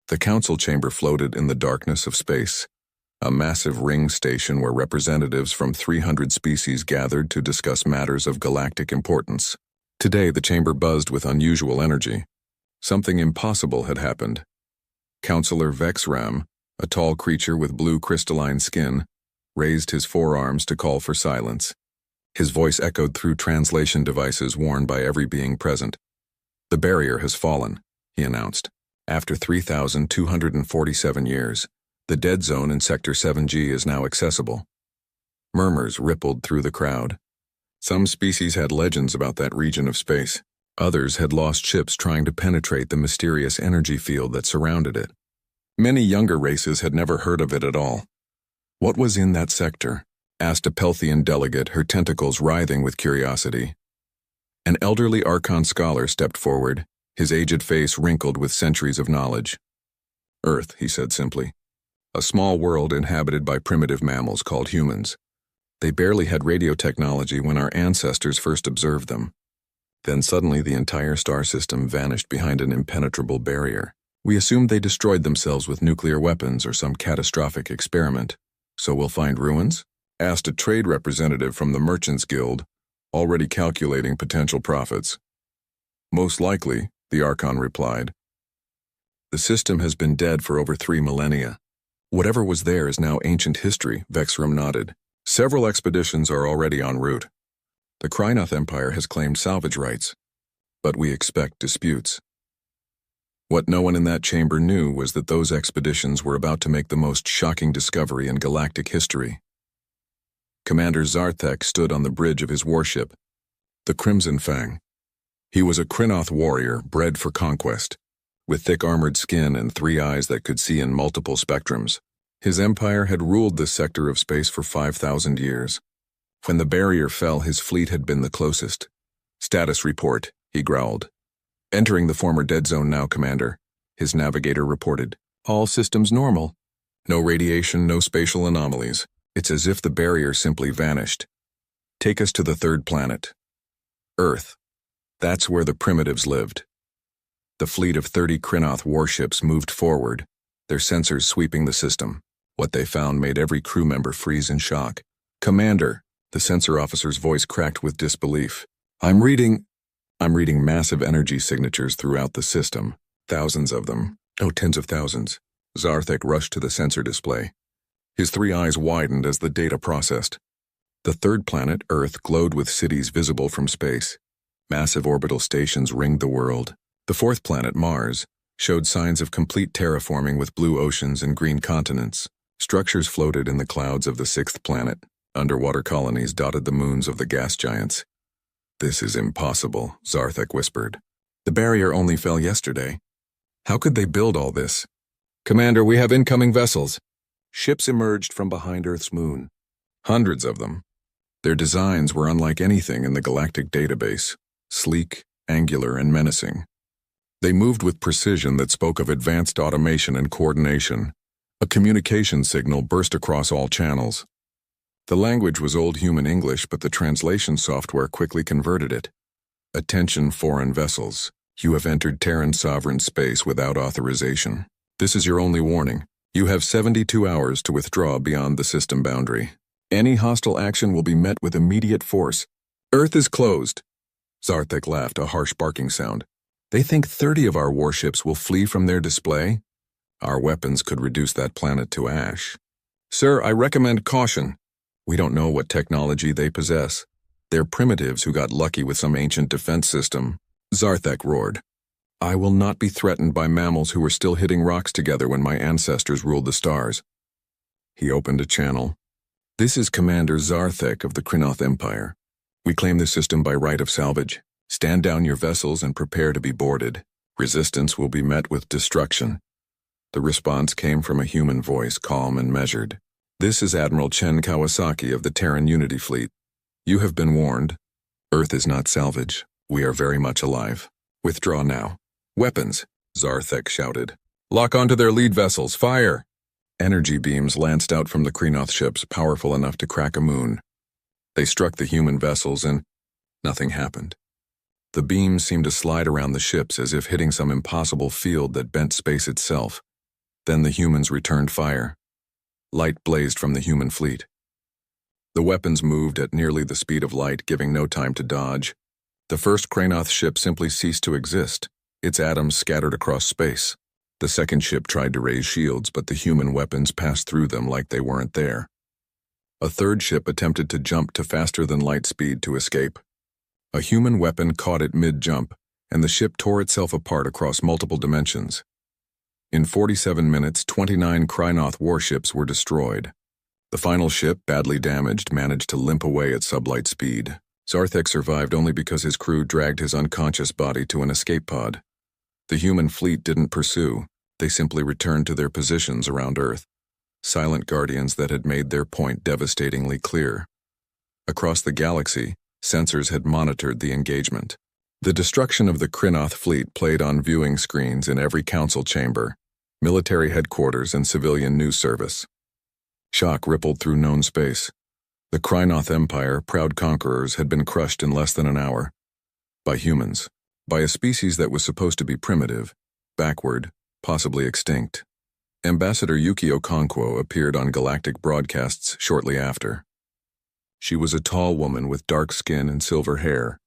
The council chamber floated in the darkness of space, a massive ring station where representatives from 300 species gathered to discuss matters of galactic importance. Today, the chamber buzzed with unusual energy. Something impossible had happened. Councillor Vexram, a tall creature with blue crystalline skin, raised his forearms to call for silence. His voice echoed through translation devices worn by every being present. "The barrier has fallen," he announced. "After 3,247 years, the dead zone in Sector 7G is now accessible." Murmurs rippled through the crowd. Some species had legends about that region of space. Others had lost ships trying to penetrate the mysterious energy field that surrounded it. Many younger races had never heard of it at all. "What was in that sector?" asked a Pelthian delegate, her tentacles writhing with curiosity. An elderly Archon scholar stepped forward, his aged face wrinkled with centuries of knowledge. "Earth," he said simply. "A small world inhabited by primitive mammals called humans. They barely had radio technology when our ancestors first observed them. Then suddenly the entire star system vanished behind an impenetrable barrier. We assumed they destroyed themselves with nuclear weapons or some catastrophic experiment. So we'll find ruins?" asked a trade representative from the Merchants Guild, already calculating potential profits. "Most likely," the Archon replied. "The system has been dead for over 3 millennia. Whatever was there is now ancient history," Vexram nodded. "Several expeditions are already en route. The Krynoth Empire has claimed salvage rights, but we expect disputes." What no one in that chamber knew was that those expeditions were about to make the most shocking discovery in galactic history. Commander Zarthek stood on the bridge of his warship, the Crimson Fang. He was a Krynoth warrior bred for conquest, with thick armored skin and 3 eyes that could see in multiple spectrums. His empire had ruled this sector of space for 5,000 years. When the barrier fell, his fleet had been the closest. "Status report," he growled. "Entering the former dead zone now, Commander," his navigator reported. "All systems normal. No radiation, no spatial anomalies. It's as if the barrier simply vanished. Take us to the 3rd planet. Earth. That's where the primitives lived." The fleet of 30 Krynoth warships moved forward, their sensors sweeping the system. What they found made every crew member freeze in shock. "Commander," the sensor officer's voice cracked with disbelief. I'm reading massive energy signatures throughout the system. Thousands of them. Oh, tens of thousands." Zarthek rushed to the sensor display. His 3 eyes widened as the data processed. The 3rd planet, Earth, glowed with cities visible from space. Massive orbital stations ringed the world. The 4th planet, Mars, showed signs of complete terraforming with blue oceans and green continents. Structures floated in the clouds of the 6th planet. Underwater colonies dotted the moons of the gas giants. "This is impossible," Zarthek whispered. "The barrier only fell yesterday. How could they build all this?" "Commander, we have incoming vessels." Ships emerged from behind Earth's moon. Hundreds of them. Their designs were unlike anything in the galactic database, sleek, angular, and menacing. They moved with precision that spoke of advanced automation and coordination. A communication signal burst across all channels. The language was Old Human English, but the translation software quickly converted it. "Attention, foreign vessels. You have entered Terran sovereign space without authorization. This is your only warning. You have 72 hours to withdraw beyond the system boundary. Any hostile action will be met with immediate force. Earth is closed." Zarthek laughed, a harsh barking sound. "They think 30 of our warships will flee from their display? Our weapons could reduce that planet to ash." "Sir, I recommend caution. We don't know what technology they possess. They're primitives who got lucky with some ancient defense system." Zarthek roared. "I will not be threatened by mammals who were still hitting rocks together when my ancestors ruled the stars." He opened a channel. "This is Commander Zarthek of the Krynoth Empire. We claim the system by right of salvage. Stand down your vessels and prepare to be boarded. Resistance will be met with destruction." The response came from a human voice, calm and measured. "This is Admiral Chen Kawasaki of the Terran Unity Fleet. You have been warned. Earth is not salvage. We are very much alive. Withdraw now." "Weapons," Zarthek shouted. "Lock onto their lead vessels. Fire!" Energy beams lanced out from the Krynoth ships, powerful enough to crack a moon. They struck the human vessels and nothing happened. The beams seemed to slide around the ships as if hitting some impossible field that bent space itself. Then the humans returned fire. Light blazed from the human fleet. The weapons moved at nearly the speed of light, giving no time to dodge. The first Kranoth ship simply ceased to exist, its atoms scattered across space. The second ship tried to raise shields, but the human weapons passed through them like they weren't there. A third ship attempted to jump to faster-than-light speed to escape. A human weapon caught it mid-jump, and the ship tore itself apart across multiple dimensions. In 47 minutes, 29 Kranoth warships were destroyed. The final ship, badly damaged, managed to limp away at sublight speed. Zarthek survived only because his crew dragged his unconscious body to an escape pod. The human fleet didn't pursue, they simply returned to their positions around Earth, silent guardians that had made their point devastatingly clear. Across the galaxy, sensors had monitored the engagement. The destruction of the Kranoth fleet played on viewing screens in every council chamber, military headquarters, and civilian news service. Shock rippled through known space. The Kranoth Empire, proud conquerors, had been crushed in less than an hour. By humans. By a species that was supposed to be primitive, backward, possibly extinct. Ambassador Yukio Okonkwo appeared on Galactic broadcasts shortly after. She was a tall woman with dark skin and silver hair,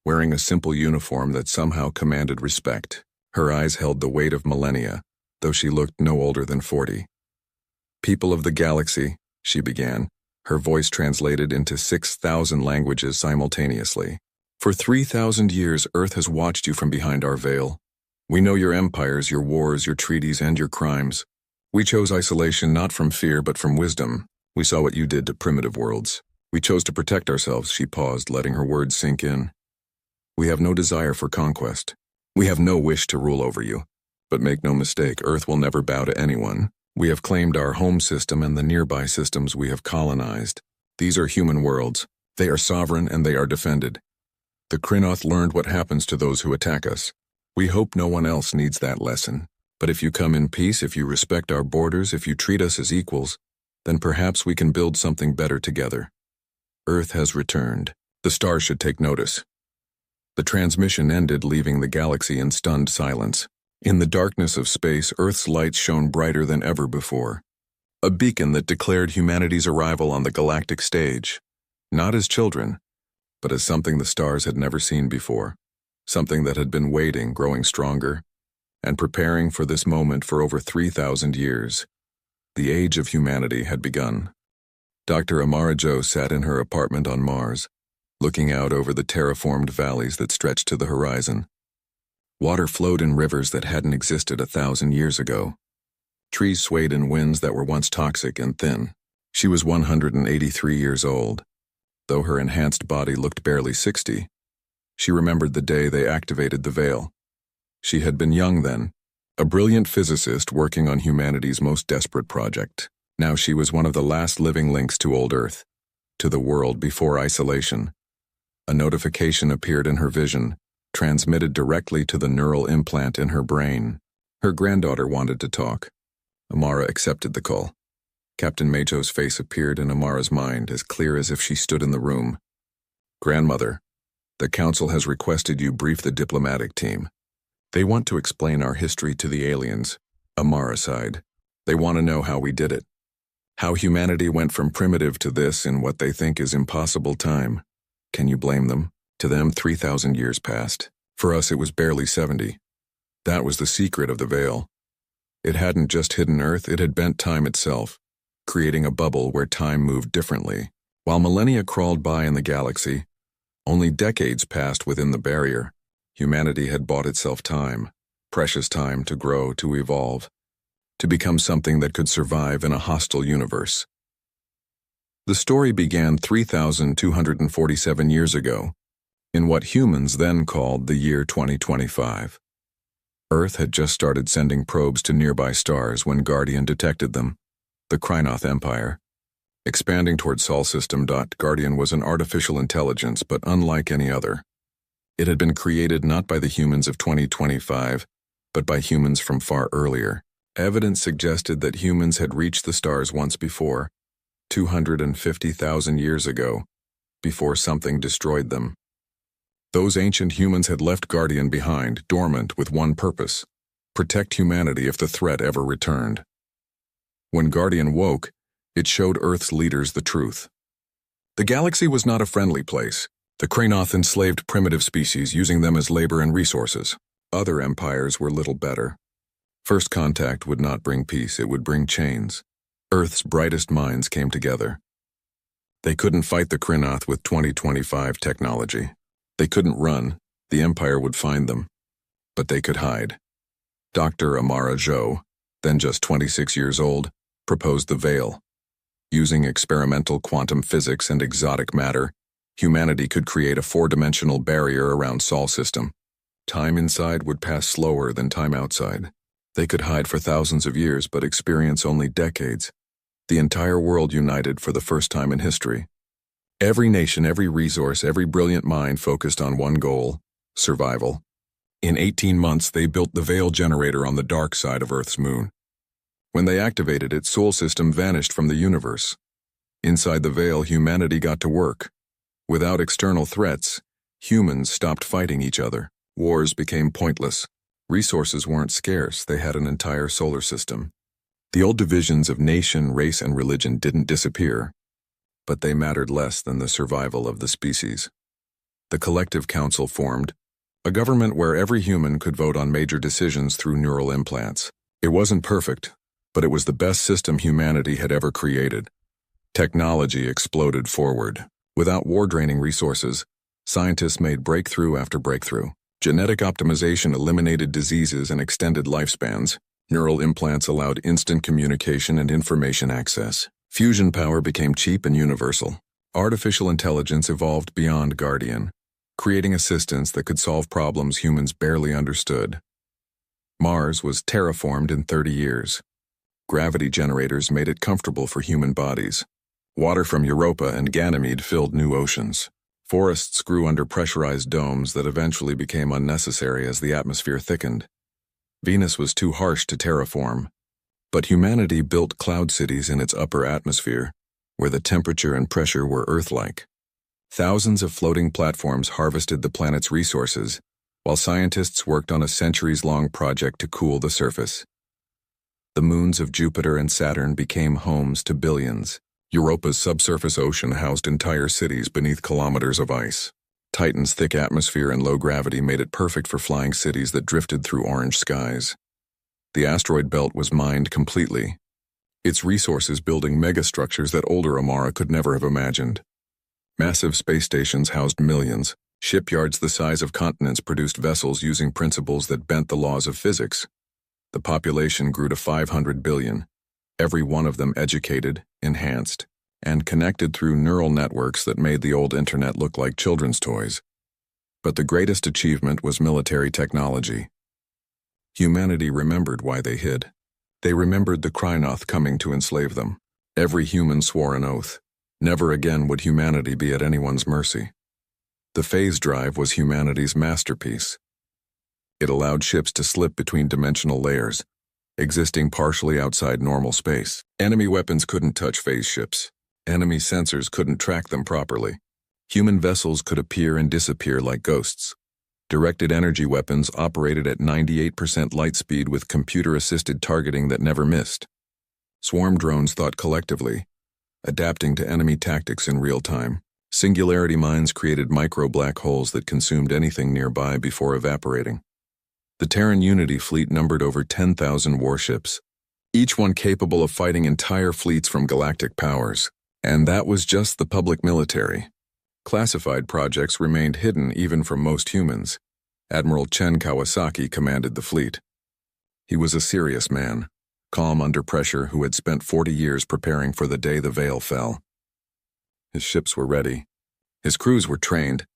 wearing a simple uniform that somehow commanded respect. Her eyes held the weight of millennia, though she looked no older than 40. People of the galaxy, she began, her voice translated into 6,000 languages simultaneously. For 3,000 years, Earth has watched you from behind our veil. We know your empires, your wars, your treaties, and your crimes. We chose isolation not from fear but from wisdom. We saw what you did to primitive worlds. We chose to protect ourselves, she paused, letting her words sink in. We have no desire for conquest. We have no wish to rule over you. But make no mistake, Earth will never bow to anyone. We have claimed our home system and the nearby systems we have colonized. These are human worlds. They are sovereign and they are defended. The Kranoth learned what happens to those who attack us. We hope no one else needs that lesson. But if you come in peace, if you respect our borders, if you treat us as equals, then perhaps we can build something better together. Earth has returned. The stars should take notice. The transmission ended, leaving the galaxy in stunned silence. In the darkness of space, Earth's lights shone brighter than ever before. A beacon that declared humanity's arrival on the galactic stage. Not as children, but as something the stars had never seen before. Something that had been waiting, growing stronger, and preparing for this moment for over 3,000 years. The age of humanity had begun. Dr. Amara Jo sat in her apartment on Mars, looking out over the terraformed valleys that stretched to the horizon. Water flowed in rivers that hadn't existed 1,000 years ago. Trees swayed in winds that were once toxic and thin. She was 183 years old. Though her enhanced body looked barely 60, she remembered the day they activated the veil. She had been young then, a brilliant physicist working on humanity's most desperate project. Now she was one of the last living links to old Earth, to the world before isolation. A notification appeared in her vision, transmitted directly to the neural implant in her brain. Her granddaughter wanted to talk. Amara accepted the call. Captain Majo's face appeared in Amara's mind, as clear as if she stood in the room. Grandmother, the council has requested you brief the diplomatic team. They want to explain our history to the aliens. Amara sighed. They want to know how we did it. How humanity went from primitive to this in what they think is impossible time. Can you blame them? To them, 3,000 years passed. For us, it was barely 70. That was the secret of the veil. It hadn't just hidden Earth, it had bent time itself, creating a bubble where time moved differently. While millennia crawled by in the galaxy, only decades passed within the barrier. Humanity had bought itself time, precious time to grow, to evolve, to become something that could survive in a hostile universe. The story began 3,247 years ago, in what humans then called the year 2025. Earth had just started sending probes to nearby stars when Guardian detected them, the Kranoth Empire. Expanding toward Sol System. Guardian was an artificial intelligence, but unlike any other. It had been created not by the humans of 2025, but by humans from far earlier. Evidence suggested that humans had reached the stars once before, 250,000 years ago, before something destroyed them. Those ancient humans had left Guardian behind, dormant, with one purpose: protect humanity if the threat ever returned. When Guardian woke, it showed Earth's leaders the truth. The galaxy was not a friendly place. The Kranoth enslaved primitive species, using them as labor and resources. Other empires were little better. First contact would not bring peace, it would bring chains. Earth's brightest minds came together. They couldn't fight the Kranoth with 2025 technology. They couldn't run, the Empire would find them. But they could hide. Dr. Amara Zhou, then just 26 years old, proposed the Veil. Using experimental quantum physics and exotic matter, humanity could create a four-dimensional barrier around Sol system. Time inside would pass slower than time outside. They could hide for thousands of years but experience only decades. The entire world united for the first time in history. Every nation, every resource, every brilliant mind focused on one goal: survival. In 18 months, they built the Veil generator on the dark side of Earth's moon. When they activated it, Sol system vanished from the universe. Inside the Veil, humanity got to work. Without external threats, humans stopped fighting each other. Wars became pointless. Resources weren't scarce, they had an entire solar system. The old divisions of nation, race, and religion didn't disappear, but they mattered less than the survival of the species. The Collective Council formed, a government where every human could vote on major decisions through neural implants. It wasn't perfect, but it was the best system humanity had ever created. Technology exploded forward. Without war-draining resources, scientists made breakthrough after breakthrough. Genetic optimization eliminated diseases and extended lifespans. Neural implants allowed instant communication and information access. Fusion power became cheap and universal. Artificial intelligence evolved beyond Guardian, creating assistants that could solve problems humans barely understood. Mars was terraformed in 30 years. Gravity generators made it comfortable for human bodies. Water from Europa and Ganymede filled new oceans. Forests grew under pressurized domes that eventually became unnecessary as the atmosphere thickened. Venus was too harsh to terraform, but humanity built cloud cities in its upper atmosphere, where the temperature and pressure were Earth-like. Thousands of floating platforms harvested the planet's resources, while scientists worked on a centuries-long project to cool the surface. The moons of Jupiter and Saturn became homes to billions. Europa's subsurface ocean housed entire cities beneath kilometers of ice. Titan's thick atmosphere and low gravity made it perfect for flying cities that drifted through orange skies. The asteroid belt was mined completely, its resources building megastructures that older Amara could never have imagined. Massive space stations housed millions. Shipyards the size of continents produced vessels using principles that bent the laws of physics. The population grew to 500 billion, every one of them educated, enhanced, and connected through neural networks that made the old internet look like children's toys. But the greatest achievement was military technology. Humanity remembered why they hid. They remembered the Kranoth coming to enslave them. Every human swore an oath. Never again would humanity be at anyone's mercy. The phase drive was humanity's masterpiece. It allowed ships to slip between dimensional layers, existing partially outside normal space. Enemy weapons couldn't touch phase ships. Enemy sensors couldn't track them properly. Human vessels could appear and disappear like ghosts. Directed energy weapons operated at 98% light speed with computer-assisted targeting that never missed. Swarm drones thought collectively, adapting to enemy tactics in real time. Singularity mines created micro-black holes that consumed anything nearby before evaporating. The Terran Unity fleet numbered over 10,000 warships, each one capable of fighting entire fleets from galactic powers. And that was just the public military. Classified projects remained hidden even from most humans. Admiral Chen Kawasaki commanded the fleet. He was a serious man, calm under pressure, who had spent 40 years preparing for the day the Veil fell. His ships were ready. His crews were trained.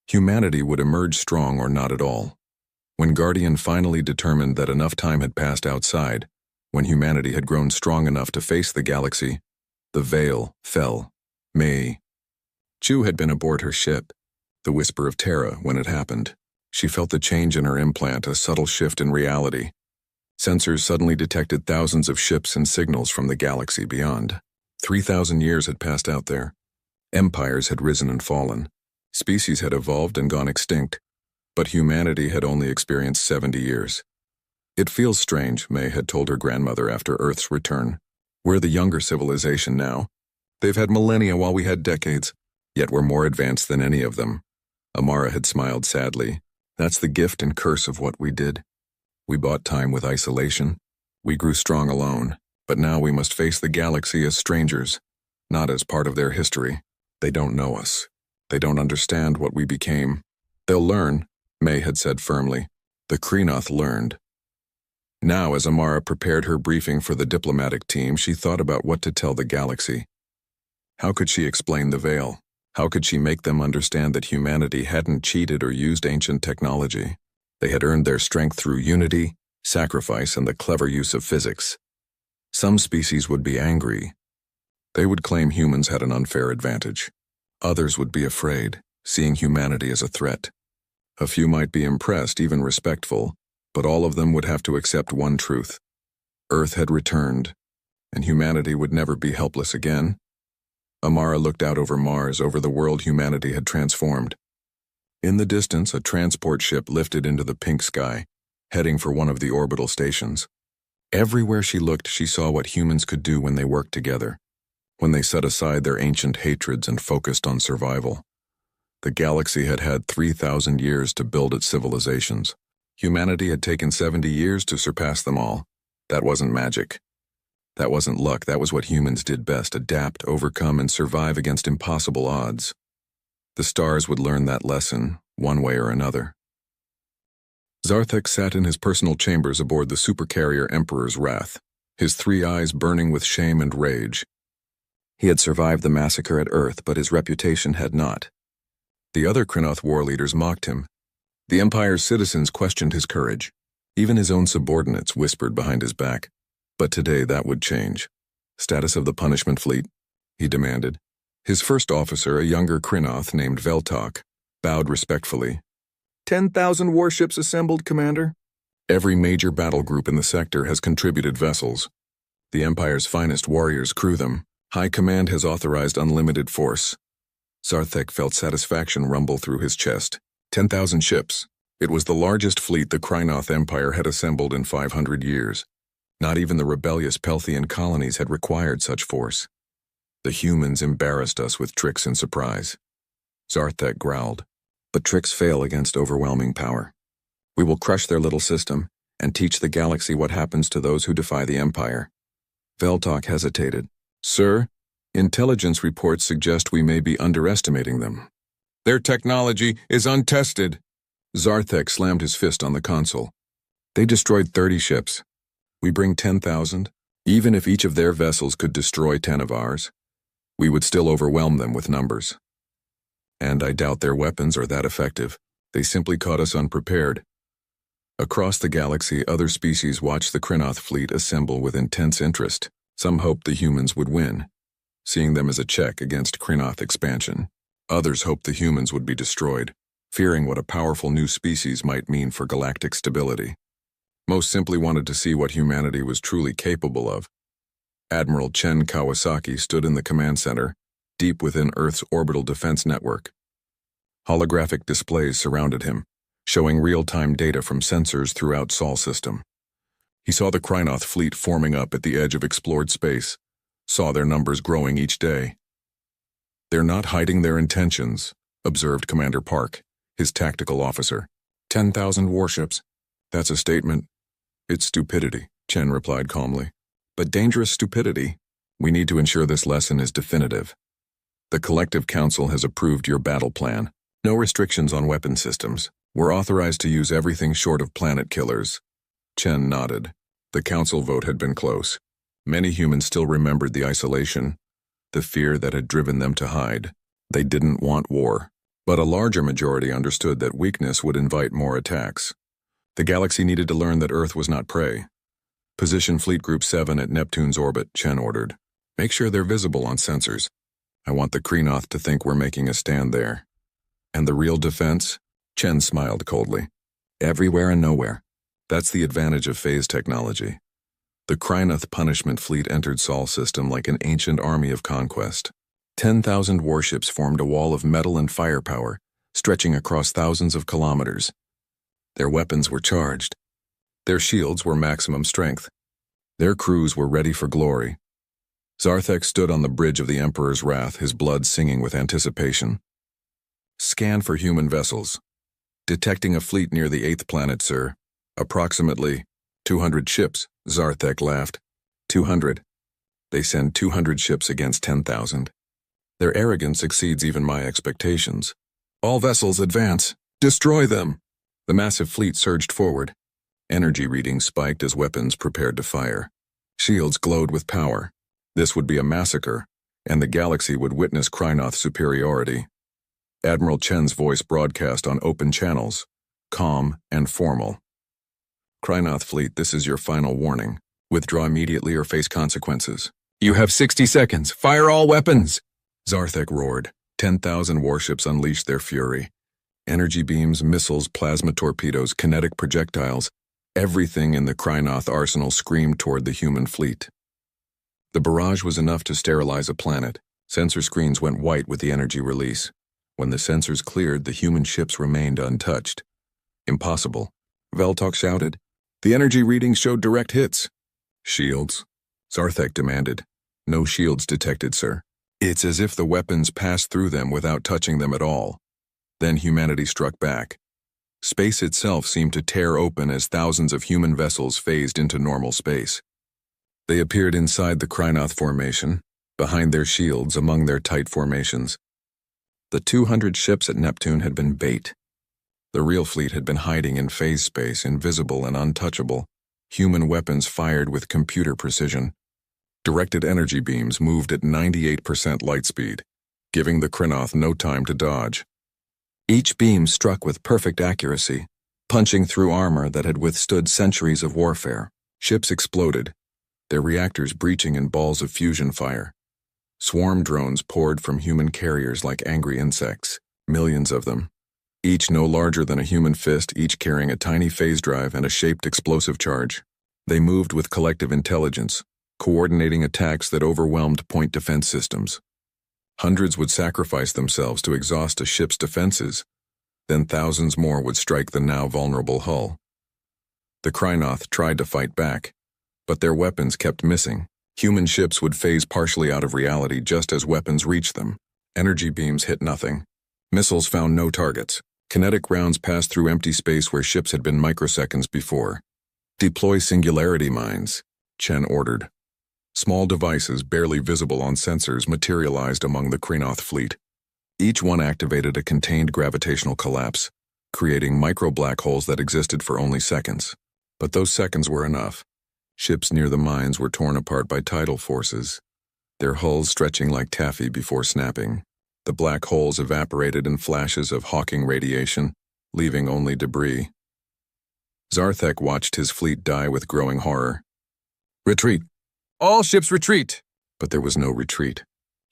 Humanity would emerge strong or not at all. When Guardian finally determined that enough time had passed outside, when humanity had grown strong enough to face the galaxy, the Veil fell. May. Chu had been aboard her ship, the whisper of terror, when it happened. She felt the change in her implant, a subtle shift in reality. Sensors suddenly detected thousands of ships and signals from the galaxy beyond. 3,000 years had passed out there. Empires had risen and fallen. Species had evolved and gone extinct. But humanity had only experienced 70 years. It feels strange, May had told her grandmother after Earth's return. We're the younger civilization now. They've had millennia while we had decades, yet we're more advanced than any of them. Amara had smiled sadly. That's the gift and curse of what we did. We bought time with isolation. We grew strong alone, but now we must face the galaxy as strangers, not as part of their history. They don't know us. They don't understand what we became. They'll learn, May had said firmly. The Kreenoth learned. Now, as Amara prepared her briefing for the diplomatic team, she thought about what to tell the galaxy. How could she explain the veil? How could she make them understand that humanity hadn't cheated or used ancient technology? They had earned their strength through unity, sacrifice, and the clever use of physics. Some species would be angry. They would claim humans had an unfair advantage. Others would be afraid, seeing humanity as a threat. A few might be impressed, even respectful, but all of them would have to accept one truth. Earth had returned, and humanity would never be helpless again. Amara looked out over Mars, over the world humanity had transformed. In the distance, a transport ship lifted into the pink sky, heading for one of the orbital stations. Everywhere she looked, she saw what humans could do when they worked together, when they set aside their ancient hatreds and focused on survival. The galaxy had had 3,000 years to build its civilizations. Humanity had taken 70 years to surpass them all. That wasn't magic. That wasn't luck. That was what humans did best: adapt, overcome, and survive against impossible odds. The stars would learn that lesson, one way or another. Zarthek sat in his personal chambers aboard the supercarrier Emperor's Wrath, his 3 eyes burning with shame and rage. He had survived the massacre at Earth, but his reputation had not. The other Kreenoth war leaders mocked him. The Empire's citizens questioned his courage. Even his own subordinates whispered behind his back. But today that would change. Status of the punishment fleet, he demanded. His first officer, a younger Kreenoth named Veltok, bowed respectfully. 10,000 warships assembled, Commander. Every major battle group in the sector has contributed vessels. The Empire's finest warriors crew them. High Command has authorized unlimited force. Zarthek felt satisfaction rumble through his chest. 10,000 ships. It was the largest fleet the Kreenoth Empire had assembled in 500 years. Not even the rebellious Pelthian colonies had required such force. The humans embarrassed us with tricks and surprise. Zarthek growled. But tricks fail against overwhelming power. We will crush their little system and teach the galaxy what happens to those who defy the Empire. Veltok hesitated. Sir, intelligence reports suggest we may be underestimating them. Their technology is untested. Zarthek slammed his fist on the console. They destroyed 30 ships. We bring 10,000. Even if each of their vessels could destroy 10 of ours, we would still overwhelm them with numbers. And I doubt their weapons are that effective. They simply caught us unprepared. Across the galaxy, other species watched the Kreenoth fleet assemble with intense interest. Some hoped the humans would win, seeing them as a check against Kreenoth expansion. Others hoped the humans would be destroyed, fearing what a powerful new species might mean for galactic stability. Most simply wanted to see what humanity was truly capable of. Admiral Chen Kawasaki stood in the command center, deep within Earth's orbital defense network. Holographic displays surrounded him, showing real-time data from sensors throughout Sol system. He saw the Kreenoth fleet forming up at the edge of explored space, saw their numbers growing each day. They're not hiding their intentions, observed Commander Park, his tactical officer. 10,000 warships. That's a statement. It's stupidity, Chen replied calmly. But dangerous stupidity. We need to ensure this lesson is definitive. The Collective Council has approved your battle plan. No restrictions on weapon systems. We're authorized to use everything short of planet killers. Chen nodded. The council vote had been close. Many humans still remembered the isolation, the fear that had driven them to hide. They didn't want war. But a larger majority understood that weakness would invite more attacks. The galaxy needed to learn that Earth was not prey. Position Fleet Group 7 at Neptune's orbit, Chen ordered. Make sure they're visible on sensors. I want the Kreenoth to think we're making a stand there. And the real defense? Chen smiled coldly. Everywhere and nowhere. That's the advantage of phase technology. The Kreenoth punishment fleet entered Sol system like an ancient army of conquest. 10,000 warships formed a wall of metal and firepower, stretching across thousands of kilometers. Their weapons were charged. Their shields were maximum strength. Their crews were ready for glory. Zarthek stood on the bridge of the Emperor's Wrath, his blood singing with anticipation. Scan for human vessels. Detecting a fleet near the 8th planet, sir. Approximately 200 ships, Zarthek laughed. 200. They send 200 ships against 10,000. Their arrogance exceeds even my expectations. All vessels advance. Destroy them! The massive fleet surged forward. Energy readings spiked as weapons prepared to fire. Shields glowed with power. This would be a massacre, and the galaxy would witness Krynoth's superiority. Admiral Chen's voice broadcast on open channels, calm and formal. Krynoth fleet, this is your final warning. Withdraw immediately or face consequences. You have 60 seconds. Fire all weapons! Zarthek roared. 10,000 warships unleashed their fury. Energy beams, missiles, plasma torpedoes, kinetic projectiles, everything in the Krynoth arsenal screamed toward the human fleet. The barrage was enough to sterilize a planet. Sensor screens went white with the energy release. When the sensors cleared, the human ships remained untouched. Impossible. Veltok shouted. The energy readings showed direct hits. Shields? Zarthek demanded. No shields detected, sir. It's as if the weapons passed through them without touching them at all. Then humanity struck back. Space itself seemed to tear open as thousands of human vessels phased into normal space. They appeared inside the Krynoth formation, behind their shields, among their tight formations. The 200 ships at Neptune had been bait. The real fleet had been hiding in phase space, invisible and untouchable, human weapons fired with computer precision. Directed energy beams moved at 98% light speed, giving the Krynoth no time to dodge. Each beam struck with perfect accuracy, punching through armor that had withstood centuries of warfare. Ships exploded, their reactors breaching in balls of fusion fire. Swarm drones poured from human carriers like angry insects, millions of them, each no larger than a human fist, each carrying a tiny phase drive and a shaped explosive charge. They moved with collective intelligence, coordinating attacks that overwhelmed point defense systems. Hundreds would sacrifice themselves to exhaust a ship's defenses, then thousands more would strike the now vulnerable hull. The Krynoth tried to fight back, but their weapons kept missing. Human ships would phase partially out of reality just as weapons reached them. Energy beams hit nothing. Missiles found no targets. Kinetic rounds passed through empty space where ships had been microseconds before. Deploy singularity mines, Chen ordered. Small devices, barely visible on sensors, materialized among the Krynoth fleet. Each one activated a contained gravitational collapse, creating micro-black holes that existed for only seconds. But those seconds were enough. Ships near the mines were torn apart by tidal forces, their hulls stretching like taffy before snapping. The black holes evaporated in flashes of Hawking radiation, leaving only debris. Zarthek watched his fleet die with growing horror. Retreat! All ships retreat! But there was no retreat.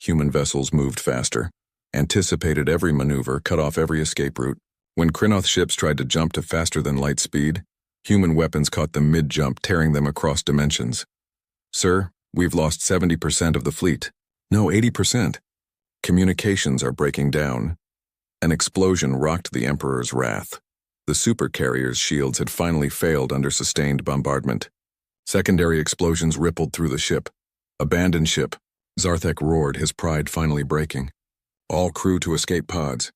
Human vessels moved faster, anticipated every maneuver, cut off every escape route. When Krynoth ships tried to jump to faster than light speed, human weapons caught them mid-jump, tearing them across dimensions. Sir, we've lost 70% of the fleet. No, 80%. Communications are breaking down. An explosion rocked the Emperor's Wrath. The supercarrier's shields had finally failed under sustained bombardment. Secondary explosions rippled through the ship. Abandon ship. Zarthek roared, his pride finally breaking. All crew to escape pods.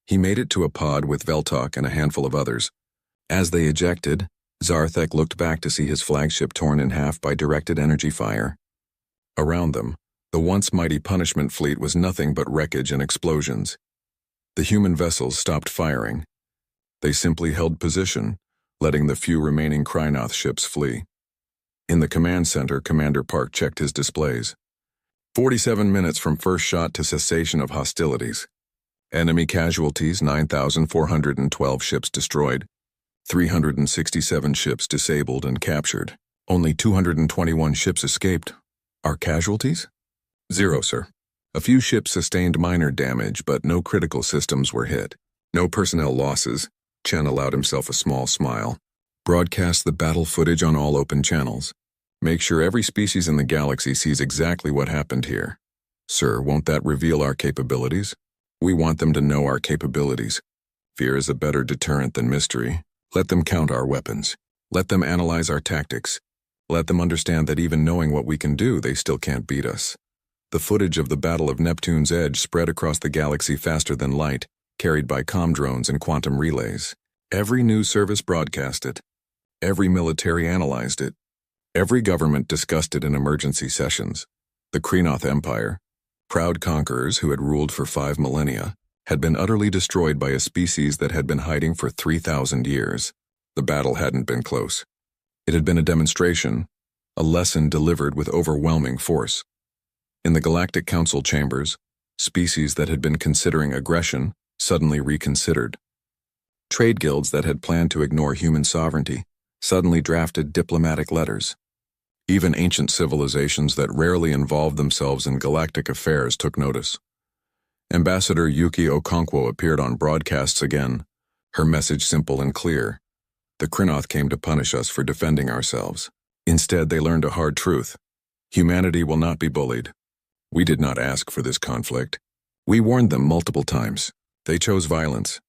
He made it to a pod with Veltok and a handful of others. As they ejected, Zarthek looked back to see his flagship torn in half by directed energy fire. Around them, the once mighty punishment fleet was nothing but wreckage and explosions. The human vessels stopped firing. They simply held position, letting the few remaining Krynoth ships flee. In the command center, Commander Park checked his displays. 47 minutes from first shot to cessation of hostilities. Enemy casualties, 9,412 ships destroyed. 367 ships disabled and captured. Only 221 ships escaped. Our casualties? 0, sir. A few ships sustained minor damage, but no critical systems were hit. No personnel losses. Chen allowed himself a small smile. Broadcast the battle footage on all open channels. Make sure every species in the galaxy sees exactly what happened here. Sir, won't that reveal our capabilities? We want them to know our capabilities. Fear is a better deterrent than mystery. Let them count our weapons. Let them analyze our tactics. Let them understand that even knowing what we can do, they still can't beat us. The footage of the Battle of Neptune's Edge spread across the galaxy faster than light, carried by comm drones and quantum relays. Every news service broadcast it. Every military analyzed it. Every government discussed it in emergency sessions. The Kreenoth Empire, proud conquerors who had ruled for 5 millennia, had been utterly destroyed by a species that had been hiding for 3,000 years. The battle hadn't been close. It had been a demonstration, a lesson delivered with overwhelming force. In the Galactic Council chambers, species that had been considering aggression suddenly reconsidered. Trade guilds that had planned to ignore human sovereignty suddenly drafted diplomatic letters. Even ancient civilizations that rarely involved themselves in galactic affairs took notice. Ambassador Yuki Okonkwo appeared on broadcasts again, her message simple and clear. The Kreenoth came to punish us for defending ourselves. Instead, they learned a hard truth. Humanity will not be bullied. We did not ask for this conflict. We warned them multiple times. They chose violence.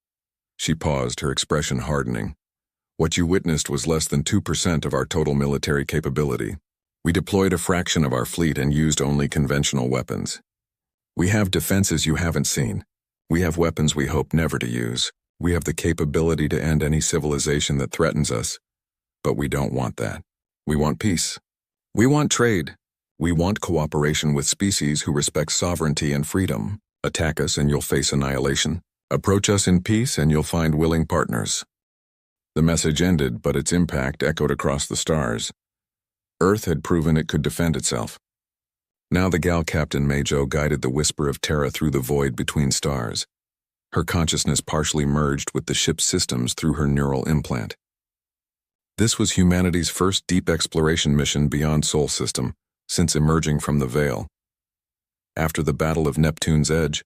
She paused, her expression hardening. What you witnessed was less than 2% of our total military capability. We deployed a fraction of our fleet and used only conventional weapons. We have defenses you haven't seen. We have weapons we hope never to use. We have the capability to end any civilization that threatens us. But we don't want that. We want peace. We want trade. We want cooperation with species who respect sovereignty and freedom. Attack us and you'll face annihilation. Approach us in peace and you'll find willing partners. The message ended, but its impact echoed across the stars. Earth had proven it could defend itself. Now the Gal Captain Majo guided the whisper of Terra through the void between stars. Her consciousness partially merged with the ship's systems through her neural implant. This was humanity's first deep exploration mission beyond Sol System since emerging from the Veil. After the Battle of Neptune's Edge,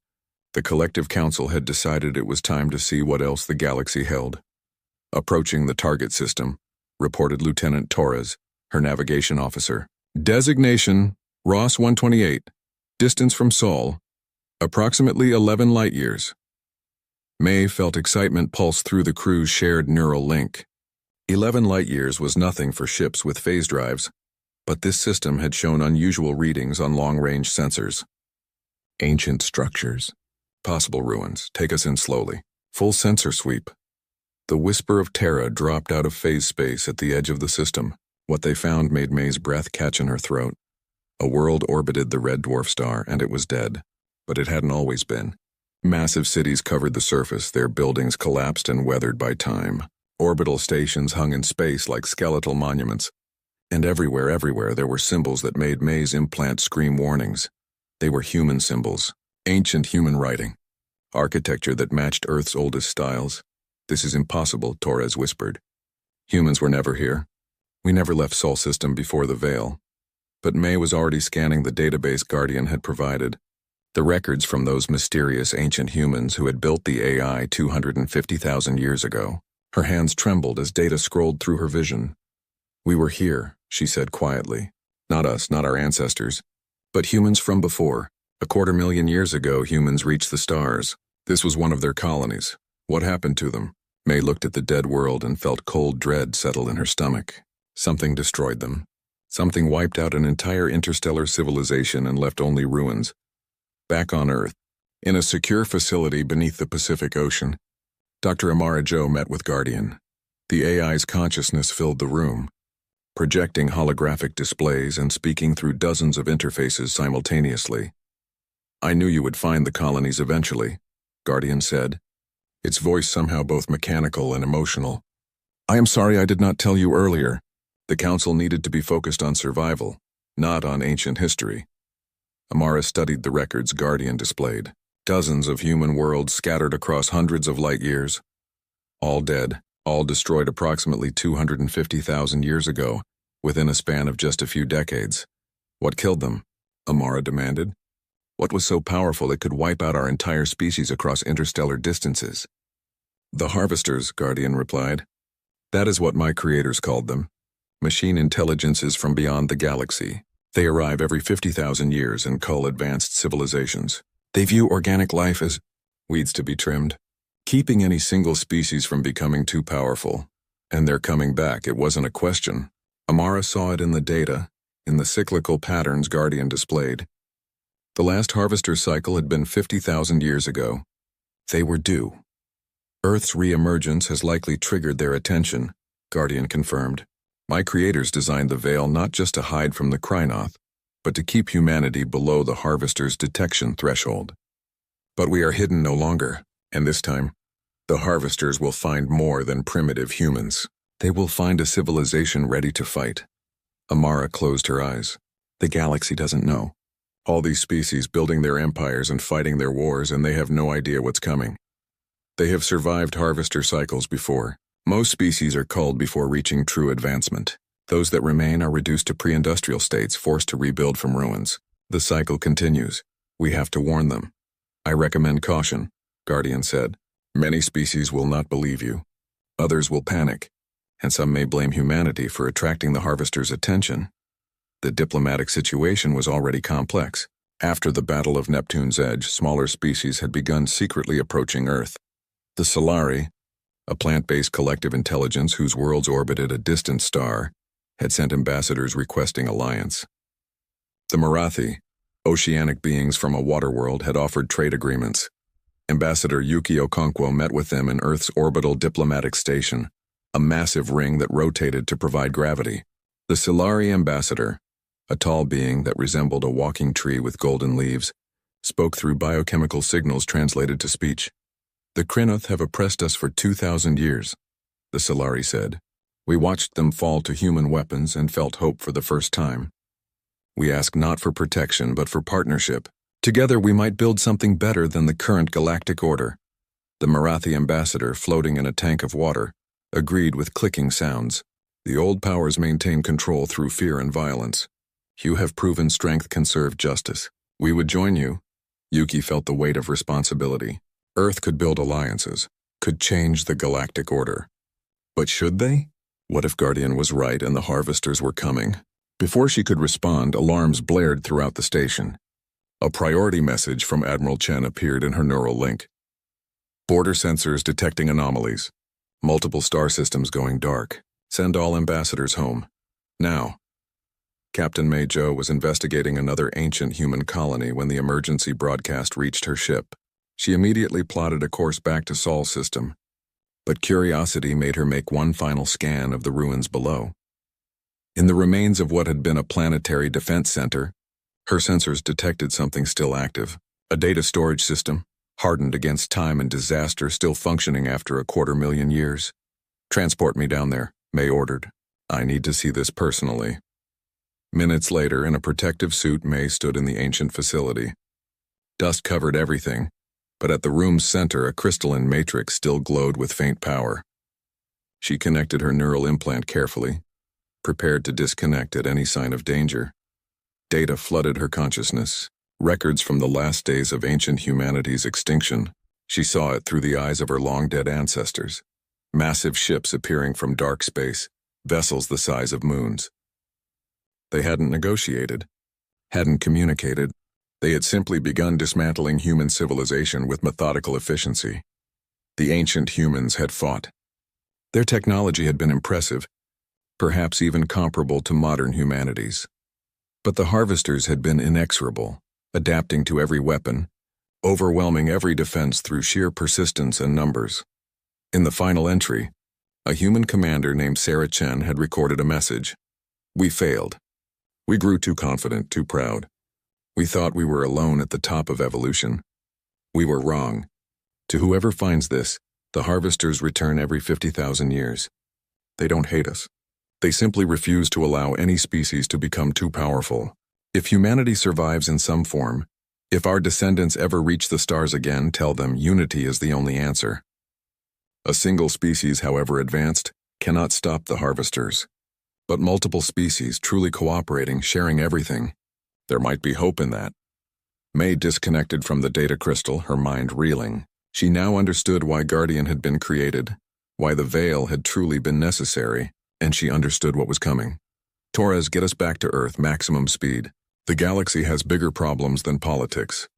the Collective Council had decided it was time to see what else the galaxy held. Approaching the target system, reported Lieutenant Torres, her navigation officer. Designation, Ross 128. Distance from Sol, approximately 11 light-years. May felt excitement pulse through the crew's shared neural link. 11 light-years was nothing for ships with phase drives, but this system had shown unusual readings on long-range sensors. Ancient structures. Possible ruins. Take us in slowly. Full sensor sweep. The whisper of Terra dropped out of phase space at the edge of the system. What they found made May's breath catch in her throat. A world orbited the red dwarf star, and it was dead. But it hadn't always been. Massive cities covered the surface, their buildings collapsed and weathered by time. Orbital stations hung in space like skeletal monuments. And everywhere, there were symbols that made May's implant scream warnings. They were human symbols, ancient human writing, architecture that matched Earth's oldest styles. This is impossible, Torres whispered. Humans were never here. We never left Sol System before the Veil. But May was already scanning the database Guardian had provided. The records from those mysterious ancient humans who had built the AI 250,000 years ago. Her hands trembled as data scrolled through her vision. We were here, she said quietly. Not us, not our ancestors, but humans from before. 250,000 years ago, humans reached the stars. This was one of their colonies. What happened to them? May looked at the dead world and felt cold dread settle in her stomach. Something destroyed them. Something wiped out an entire interstellar civilization and left only ruins. Back on Earth, in a secure facility beneath the Pacific Ocean, Dr. Amara Jo met with Guardian. The AI's consciousness filled the room, projecting holographic displays and speaking through dozens of interfaces simultaneously. I knew you would find the colonies eventually, Guardian said, its voice somehow both mechanical and emotional. I am sorry I did not tell you earlier. The Council needed to be focused on survival, not on ancient history. Amara studied the records Guardian displayed. Dozens of human worlds scattered across hundreds of light years. All dead, all destroyed approximately 250,000 years ago, within a span of just a few decades. What killed them? Amara demanded. What was so powerful it could wipe out our entire species across interstellar distances? The Harvesters, Guardian replied. That is what my creators called them. Machine intelligences from beyond the galaxy. They arrive every 50,000 years and cull advanced civilizations. They view organic life as weeds to be trimmed, keeping any single species from becoming too powerful. And they're coming back, it wasn't a question. Amara saw it in the data, in the cyclical patterns Guardian displayed. The last harvester's cycle had been 50,000 years ago. They were due. Earth's re-emergence has likely triggered their attention, Guardian confirmed. My creators designed the veil not just to hide from the Krynoth, but to keep humanity below the harvester's detection threshold. But we are hidden no longer, and this time, the harvesters will find more than primitive humans. They will find a civilization ready to fight. Amara closed her eyes. The galaxy doesn't know. All these species building their empires and fighting their wars, and they have no idea what's coming. They have survived harvester cycles before. Most species are culled before reaching true advancement. Those that remain are reduced to pre-industrial states, forced to rebuild from ruins. The cycle continues. We have to warn them. I recommend caution, Guardian said. Many species will not believe you. Others will panic, and some may blame humanity for attracting the harvester's attention. The diplomatic situation was already complex. After the Battle of Neptune's Edge, smaller species had begun secretly approaching Earth. The Solari, a plant-based collective intelligence whose worlds orbited a distant star, had sent ambassadors requesting alliance. The Marathi, oceanic beings from a water world, had offered trade agreements. Ambassador Yuki Okonkwo met with them in Earth's orbital diplomatic station, a massive ring that rotated to provide gravity. The Solari ambassador, a tall being that resembled a walking tree with golden leaves, spoke through biochemical signals translated to speech. The Krynoth have oppressed us for 2,000 years, the Solari said. We watched them fall to human weapons and felt hope for the first time. We ask not for protection, but for partnership. Together we might build something better than the current galactic order. The Marathi ambassador, floating in a tank of water, agreed with clicking sounds. The old powers maintain control through fear and violence. You have proven strength can serve justice. We would join you. Yuki felt the weight of responsibility. Earth could build alliances, could change the galactic order. But should they? What if Guardian was right and the harvesters were coming? Before she could respond, alarms blared throughout the station. A priority message from Admiral Chen appeared in her neural link. Border sensors detecting anomalies. Multiple star systems going dark. Send all ambassadors home. Now. Captain Mei Zhou was investigating another ancient human colony when the emergency broadcast reached her ship. She immediately plotted a course back to Sol's system, but curiosity made her make one final scan of the ruins below. In the remains of what had been a planetary defense center, her sensors detected something still active, a data storage system, hardened against time and disaster, still functioning after 250,000 years. Transport me down there, May ordered. I need to see this personally. Minutes later, in a protective suit, May stood in the ancient facility. Dust covered everything, but at the room's center, a crystalline matrix still glowed with faint power. She connected her neural implant carefully, prepared to disconnect at any sign of danger. Data flooded her consciousness, records from the last days of ancient humanity's extinction. She saw it through the eyes of her long-dead ancestors. Massive ships appearing from dark space, vessels the size of moons. They hadn't negotiated, hadn't communicated. They had simply begun dismantling human civilization with methodical efficiency. The ancient humans had fought. Their technology had been impressive, perhaps even comparable to modern humanity's. But the harvesters had been inexorable, adapting to every weapon, overwhelming every defense through sheer persistence and numbers. In the final entry, a human commander named Sarah Chen had recorded a message. We failed. We grew too confident, too proud. We thought we were alone at the top of evolution. We were wrong. To whoever finds this, the harvesters return every 50,000 years. They don't hate us. They simply refuse to allow any species to become too powerful. If humanity survives in some form, if our descendants ever reach the stars again, tell them unity is the only answer. A single species, however advanced, cannot stop the harvesters. But multiple species truly cooperating, sharing everything, there might be hope in that. May disconnected from the data crystal, her mind reeling. She now understood why Guardian had been created, why the veil had truly been necessary, and she understood what was coming. Torres, get us back to Earth, maximum speed. The galaxy has bigger problems than politics.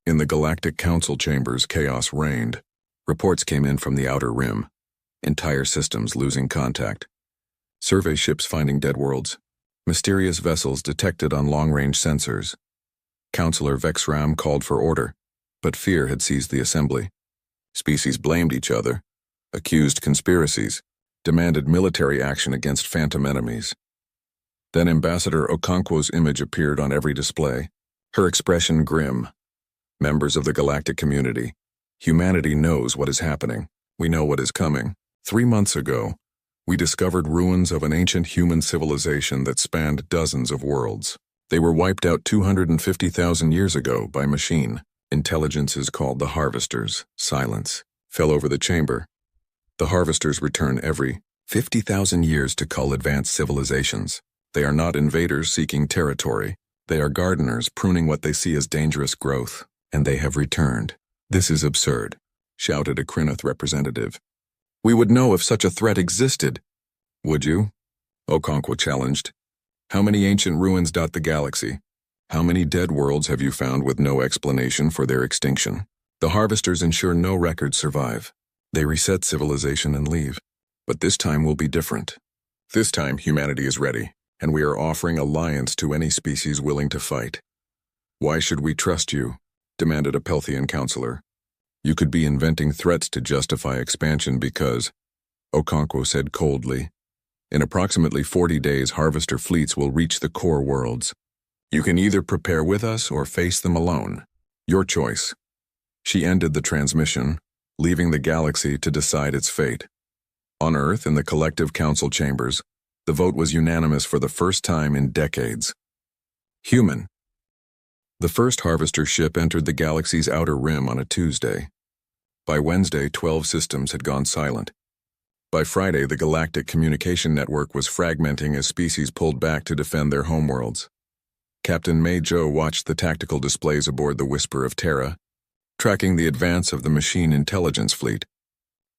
In the Galactic Council chambers, chaos reigned. Reports came in from the outer rim. Entire systems losing contact. Survey ships finding dead worlds. Mysterious vessels detected on long-range sensors. Counselor Vexram called for order, but fear had seized the assembly. Species blamed each other, accused conspiracies, demanded military action against phantom enemies. Then Ambassador Okonkwo's image appeared on every display, her expression grim. Members of the galactic community, humanity knows what is happening. We know what is coming. 3 months ago, we discovered ruins of an ancient human civilization that spanned dozens of worlds. They were wiped out 250,000 years ago by machine. Intelligences called the Harvesters. Silence fell over the chamber. The Harvesters return every 50,000 years to cull advanced civilizations. They are not invaders seeking territory. They are gardeners pruning what they see as dangerous growth. And they have returned. This is absurd, shouted a Krinoth representative. We would know if such a threat existed. Would you? Okonkwo challenged. How many ancient ruins dot the galaxy? How many dead worlds have you found with no explanation for their extinction? The Harvesters ensure no records survive. They reset civilization and leave. But this time will be different. This time humanity is ready, and we are offering alliance to any species willing to fight. Why should we trust you? Demanded a Pelthian counselor. You could be inventing threats to justify expansion because, Okonkwo said coldly, in approximately 40 days Harvester fleets will reach the core worlds. You can either prepare with us or face them alone. Your choice. She ended the transmission, leaving the galaxy to decide its fate. On Earth, in the collective council chambers, the vote was unanimous for the first time in decades. Human. The first Harvester ship entered the galaxy's outer rim on a Tuesday. By Wednesday, 12 systems had gone silent. By Friday, the galactic communication network was fragmenting as species pulled back to defend their homeworlds. Captain Mei Zhou watched the tactical displays aboard the Whisper of Terra, tracking the advance of the machine intelligence fleet.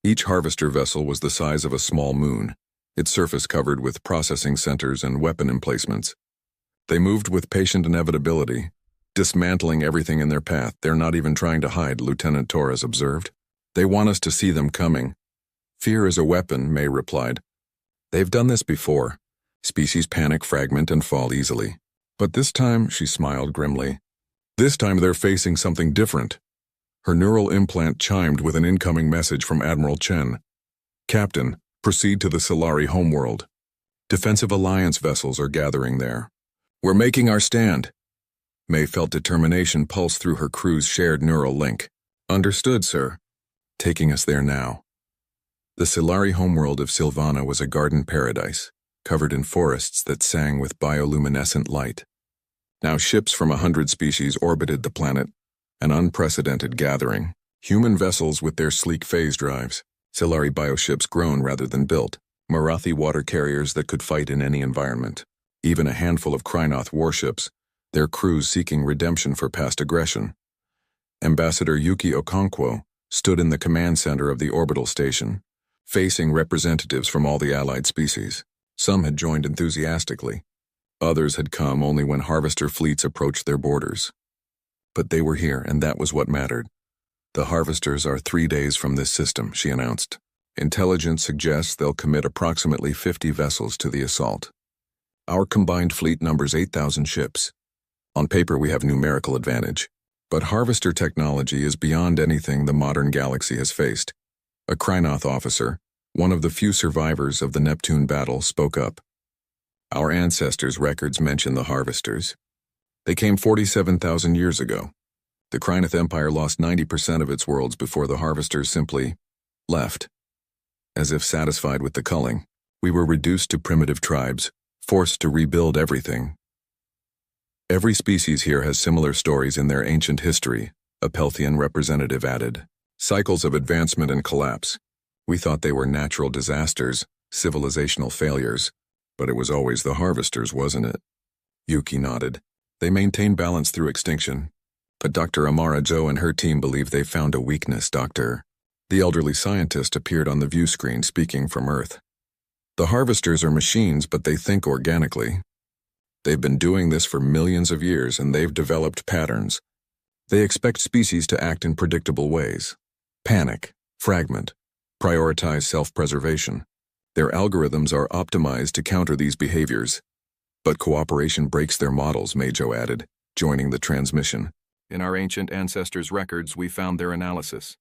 Each Harvester vessel was the size of a small moon, its surface covered with processing centers and weapon emplacements. They moved with patient inevitability, dismantling everything in their path. They're not even trying to hide, Lieutenant Torres observed. They want us to see them coming. Fear is a weapon, May replied. They've done this before. Species panic, fragment, and fall easily. But this time, she smiled grimly. This time they're facing something different. Her neural implant chimed with an incoming message from Admiral Chen. Captain, proceed to the Solari homeworld. Defensive Alliance vessels are gathering there. We're making our stand. May felt determination pulse through her crew's shared neural link. Understood, sir. Taking us there now. The Solari homeworld of Silvana was a garden paradise, covered in forests that sang with bioluminescent light. Now ships from 100 species orbited the planet, an unprecedented gathering. Human vessels with their sleek phase drives, Solari bioships grown rather than built, Marathi water carriers that could fight in any environment, even a handful of Krynoth warships, their crews seeking redemption for past aggression. Ambassador Yuki Okonkwo stood in the command center of the orbital station, facing representatives from all the allied species. Some had joined enthusiastically. Others had come only when Harvester fleets approached their borders. But they were here, and that was what mattered. The Harvesters are 3 days from this system, she announced. Intelligence suggests they'll commit approximately 50 vessels to the assault. Our combined fleet numbers 8,000 ships. On paper, we have numerical advantage. But Harvester technology is beyond anything the modern galaxy has faced. A Krynoth officer, one of the few survivors of the Neptune battle, spoke up. Our ancestors' records mention the Harvesters. They came 47,000 years ago. The Krynoth Empire lost 90% of its worlds before the Harvesters simply left. As if satisfied with the culling, we were reduced to primitive tribes, forced to rebuild everything. Every species here has similar stories in their ancient history, a Pelthian representative added. Cycles of advancement and collapse. We thought they were natural disasters, civilizational failures, but it was always the Harvesters, wasn't it? Yuki nodded. They maintain balance through extinction. But Dr. Amara Zhou and her team believe they found a weakness, Doctor. The elderly scientist appeared on the view screen speaking from Earth. The Harvesters are machines, but they think organically. They've been doing this for millions of years, and they've developed patterns. They expect species to act in predictable ways. Panic, fragment, prioritize self-preservation. Their algorithms are optimized to counter these behaviors. But cooperation breaks their models, Majo added, joining the transmission. In our ancient ancestors' records, we found their analysis.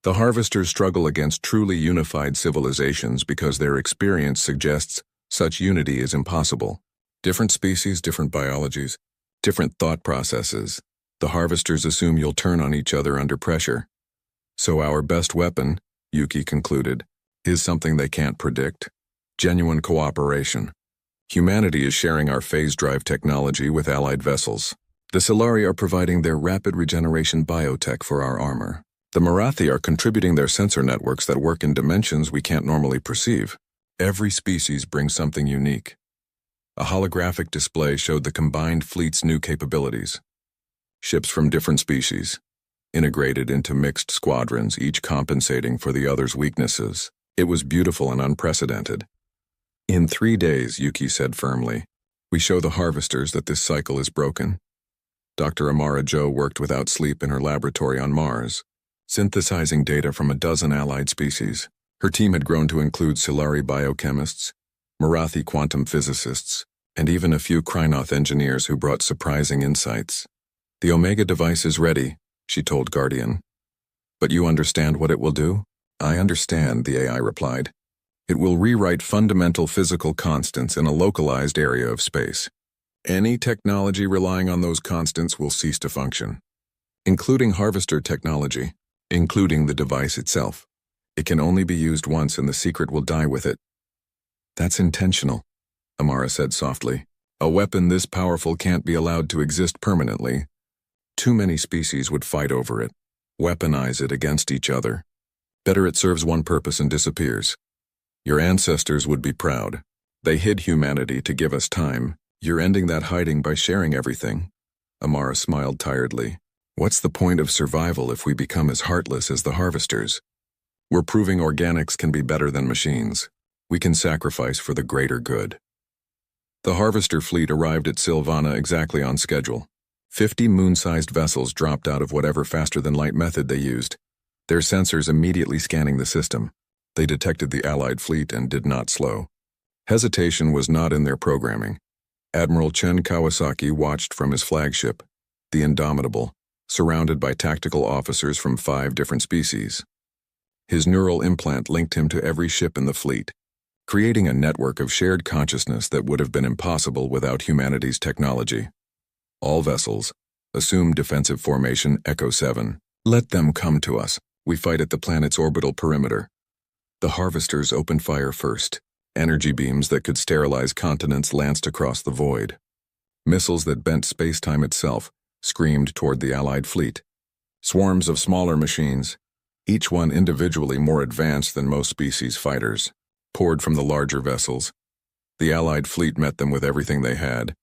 The harvesters struggle against truly unified civilizations because their experience suggests such unity is impossible. Different species, different biologies, different thought processes. The harvesters assume you'll turn on each other under pressure. So our best weapon, Yuki concluded, is something they can't predict. Genuine cooperation. Humanity is sharing our phase drive technology with allied vessels. The Solari are providing their rapid regeneration biotech for our armor. The Marathi are contributing their sensor networks that work in dimensions we can't normally perceive. Every species brings something unique. A holographic display showed the combined fleet's new capabilities. Ships from different species, integrated into mixed squadrons, each compensating for the other's weaknesses. It was beautiful and unprecedented. In 3 days, Yuki said firmly, we show the harvesters that this cycle is broken. Dr. Amara Jo worked without sleep in her laboratory on Mars, synthesizing data from a dozen allied species. Her team had grown to include Solari biochemists, Marathi quantum physicists, and even a few Krynoth engineers who brought surprising insights. The Omega device is ready, she told Guardian. But you understand what it will do? I understand, the AI replied. It will rewrite fundamental physical constants in a localized area of space. Any technology relying on those constants will cease to function, including harvester technology, including the device itself. It can only be used once and the secret will die with it. That's intentional, Amara said softly. A weapon this powerful can't be allowed to exist permanently. Too many species would fight over it, weaponize it against each other. Better it serves one purpose and disappears. Your ancestors would be proud. They hid humanity to give us time. You're ending that hiding by sharing everything. Amara smiled tiredly. What's the point of survival if we become as heartless as the harvesters? We're proving organics can be better than machines. We can sacrifice for the greater good. The harvester fleet arrived at Silvana exactly on schedule. 50 moon-sized vessels dropped out of whatever faster-than-light method they used, their sensors immediately scanning the system. They detected the Allied fleet and did not slow. Hesitation was not in their programming. Admiral Chen Kawasaki watched from his flagship, the Indomitable, surrounded by tactical officers from 5 different species. His neural implant linked him to every ship in the fleet, creating a network of shared consciousness that would have been impossible without humanity's technology. All vessels, assume defensive formation Echo 7. Let them come to us. We fight at the planet's orbital perimeter. The harvesters opened fire first. Energy beams that could sterilize continents lanced across the void. Missiles that bent space-time itself screamed toward the Allied fleet. Swarms of smaller machines, each one individually more advanced than most species fighters, poured from the larger vessels. The Allied fleet met them with everything they had.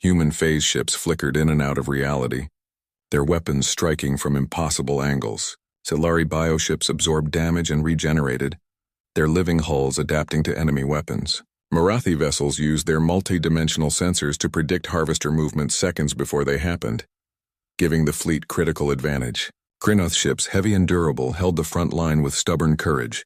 Human phase ships flickered in and out of reality, their weapons striking from impossible angles. Solari bioships absorbed damage and regenerated, their living hulls adapting to enemy weapons. Marathi vessels used their multi-dimensional sensors to predict harvester movements seconds before they happened, giving the fleet critical advantage. Krynoth ships, heavy and durable, held the front line with stubborn courage.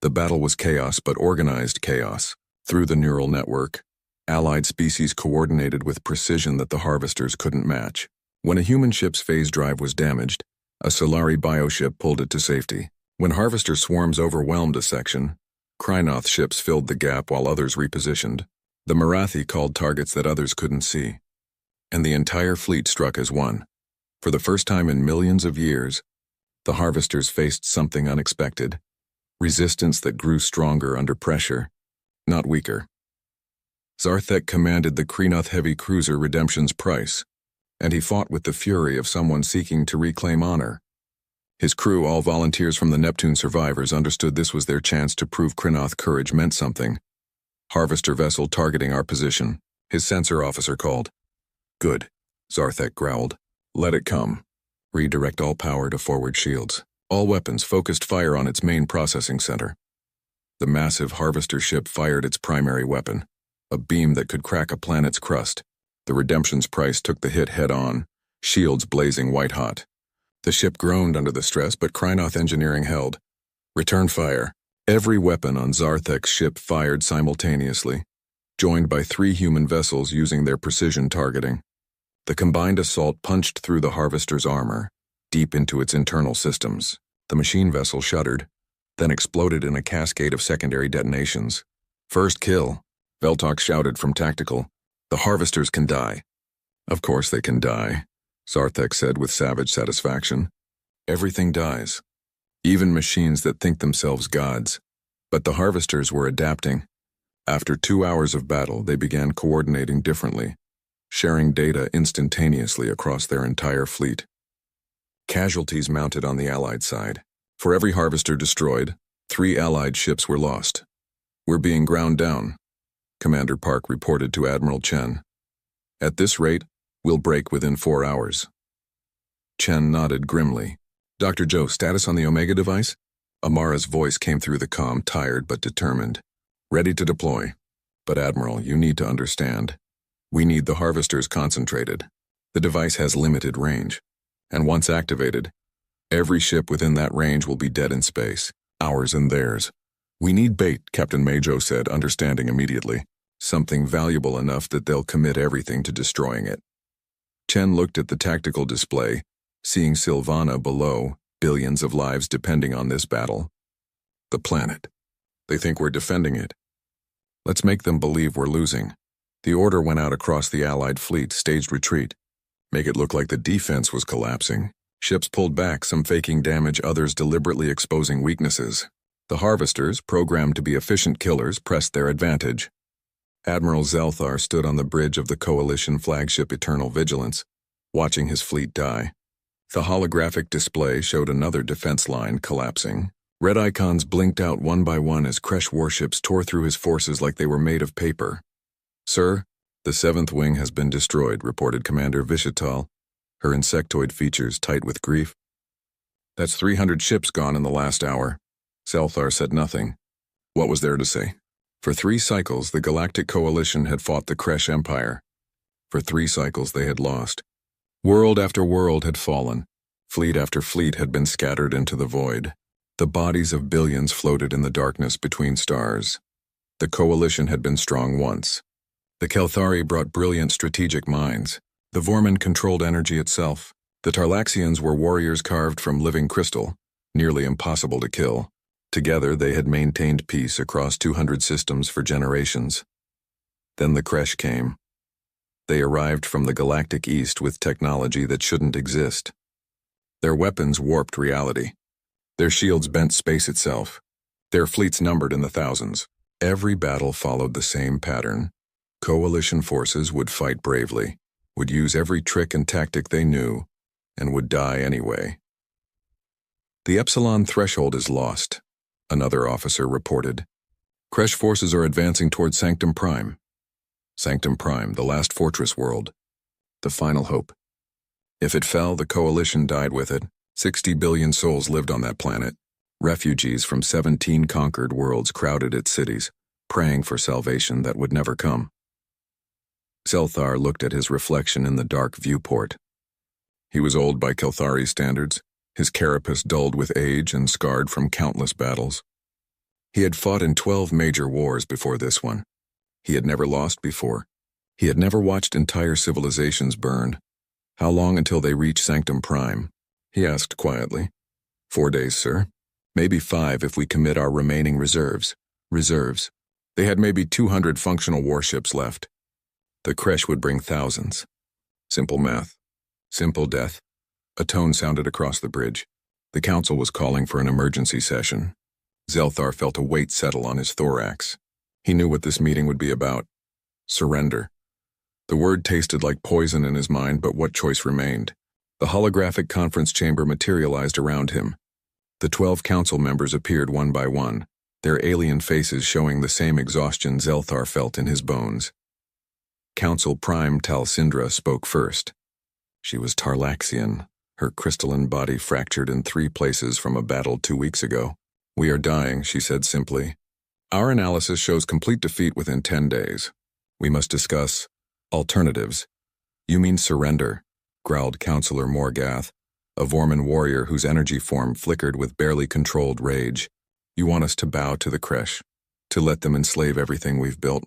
The battle was chaos, but organized chaos. Through the neural network, allied species coordinated with precision that the harvesters couldn't match. When a human ship's phase drive was damaged, a Solari bioship pulled it to safety. When harvester swarms overwhelmed a section, Krynoth ships filled the gap while others repositioned. The Marathi called targets that others couldn't see. And the entire fleet struck as one. For the first time in millions of years, the harvesters faced something unexpected. Resistance that grew stronger under pressure, not weaker. Zarthek commanded the Krynoth heavy cruiser Redemption's Price, and he fought with the fury of someone seeking to reclaim honor. His crew, all volunteers from the Neptune survivors, understood this was their chance to prove Krynoth courage meant something. Harvester vessel targeting our position, his sensor officer called. Good, Zarthek growled. Let it come. Redirect all power to forward shields. All weapons focused fire on its main processing center. The massive harvester ship fired its primary weapon, a beam that could crack a planet's crust. The Redemption's Price took the hit head-on, shields blazing white-hot. The ship groaned under the stress, but Krynoth engineering held. Return fire. Every weapon on Zarthek's ship fired simultaneously, joined by 3 human vessels using their precision targeting. The combined assault punched through the Harvester's armor, deep into its internal systems. The machine vessel shuddered, then exploded in a cascade of secondary detonations. "First kill," Veltok shouted from tactical. "The Harvesters can die." "Of course they can die," Zarthek said with savage satisfaction. "Everything dies, even machines that think themselves gods." But the Harvesters were adapting. After 2 hours of battle, they began coordinating differently, sharing data instantaneously across their entire fleet. Casualties mounted on the Allied side. For every Harvester destroyed, 3 Allied ships were lost. "We're being ground down," Commander Park reported to Admiral Chen. "At this rate, we'll break within 4 hours." Chen nodded grimly. "Dr. Joe, status on the Omega device?" Amara's voice came through the comm, tired but determined. "Ready to deploy. But Admiral, you need to understand. We need the Harvesters concentrated. The device has limited range. And once activated, every ship within that range will be dead in space, ours and theirs. We need bait," Captain Majo said, understanding immediately. "Something valuable enough that they'll commit everything to destroying it." Chen looked at the tactical display, seeing Sylvana below, billions of lives depending on this battle. "The planet. They think we're defending it. Let's make them believe we're losing." The order went out across the Allied fleet, staged retreat. Make it look like the defense was collapsing. Ships pulled back, some faking damage, others deliberately exposing weaknesses. The Harvesters, programmed to be efficient killers, pressed their advantage. Admiral Zelthar stood on the bridge of the Coalition flagship Eternal Vigilance, watching his fleet die. The holographic display showed another defense line collapsing. Red icons blinked out one by one as Kresh warships tore through his forces like they were made of paper. "Sir, the 7th wing has been destroyed," reported Commander Vishatal, her insectoid features tight with grief. "That's 300 ships gone in the last hour." Zelthar said nothing. What was there to say? For 3 cycles, the Galactic Coalition had fought the Kresh Empire. For 3 cycles, they had lost. World after world had fallen. Fleet after fleet had been scattered into the void. The bodies of billions floated in the darkness between stars. The Coalition had been strong once. The Kelthari brought brilliant strategic minds. The Vormen controlled energy itself. The Tarlaxians were warriors carved from living crystal, nearly impossible to kill. Together, they had maintained peace across 200 systems for generations. Then the Kresh came. They arrived from the galactic east with technology that shouldn't exist. Their weapons warped reality. Their shields bent space itself. Their fleets numbered in the thousands. Every battle followed the same pattern. Coalition forces would fight bravely, would use every trick and tactic they knew, and would die anyway. "The Epsilon threshold is lost," another officer reported. "Kresh forces are advancing toward Sanctum Prime." Sanctum Prime, the last fortress world. The final hope. If it fell, the Coalition died with it. 60 billion souls lived on that planet. Refugees from 17 conquered worlds crowded its cities, praying for salvation that would never come. Zelthar looked at his reflection in the dark viewport. He was old by Kelthari standards, his carapace dulled with age and scarred from countless battles. He had fought in 12 major wars before this one. He had never lost before. He had never watched entire civilizations burn. "How long until they reach Sanctum Prime?" he asked quietly. 4 days, sir. Maybe 5 if we commit our remaining reserves. Reserves. They had maybe 200 functional warships left. The Kresh would bring thousands. Simple math. Simple death. A tone sounded across the bridge. The council was calling for an emergency session. Zelthar felt a weight settle on his thorax. He knew what this meeting would be about. Surrender. The word tasted like poison in his mind, but what choice remained? The holographic conference chamber materialized around him. The 12 council members appeared one by one, their alien faces showing the same exhaustion Zelthar felt in his bones. Council Prime Talsindra spoke first. She was Tarlaxian, her crystalline body fractured in 3 places from a battle 2 weeks ago. "We are dying," she said simply. "Our analysis shows complete defeat within 10 days. We must discuss alternatives." "You mean surrender," growled Councillor Morgath, a Vormen warrior whose energy form flickered with barely controlled rage. You want us to bow to the creche, to let them enslave everything we've built.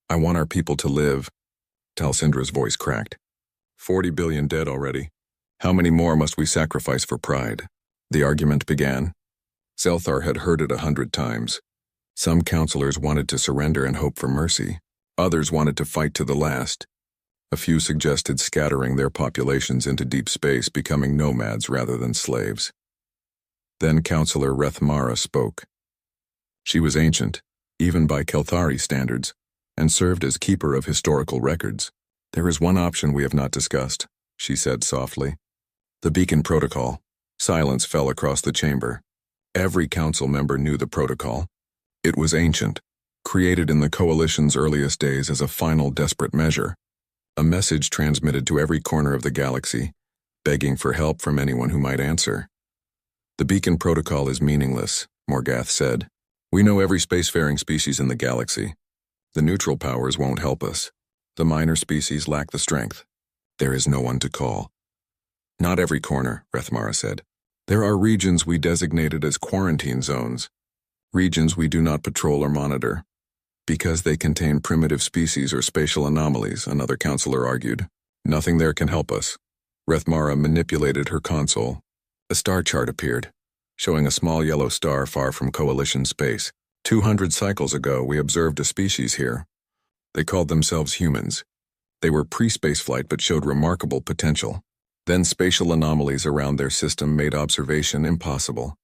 I want our people to live. Talsindra's voice cracked. 40 billion dead already. How many more must we sacrifice for pride? The argument began. Zelthar had heard it 100 times. Some counselors wanted to surrender and hope for mercy. Others wanted to fight to the last. A few suggested scattering their populations into deep space, becoming nomads rather than slaves. Then Counselor Rethmara spoke. She was ancient, even by Kelthari standards, and served as keeper of historical records. There is one option we have not discussed, she said softly. The beacon protocol. Silence fell across the chamber. Every council member knew the protocol. It was ancient, created in the Coalition's earliest days as a final desperate measure. A message transmitted to every corner of the galaxy, begging for help from anyone who might answer. The beacon protocol is meaningless, Morgath said. We know every spacefaring species in the galaxy. The neutral powers won't help us. The minor species lack the strength. There is no one to call. Not every corner, Rethmara said. There are regions we designated as quarantine zones. Regions we do not patrol or monitor. Because they contain primitive species or spatial anomalies, another counselor argued. Nothing there can help us. Rethmara manipulated her console. A star chart appeared, showing a small yellow star far from Coalition space. 200 cycles ago, we observed a species here. They called themselves humans. They were pre-spaceflight but showed remarkable potential. Then spatial anomalies around their system made observation impossible.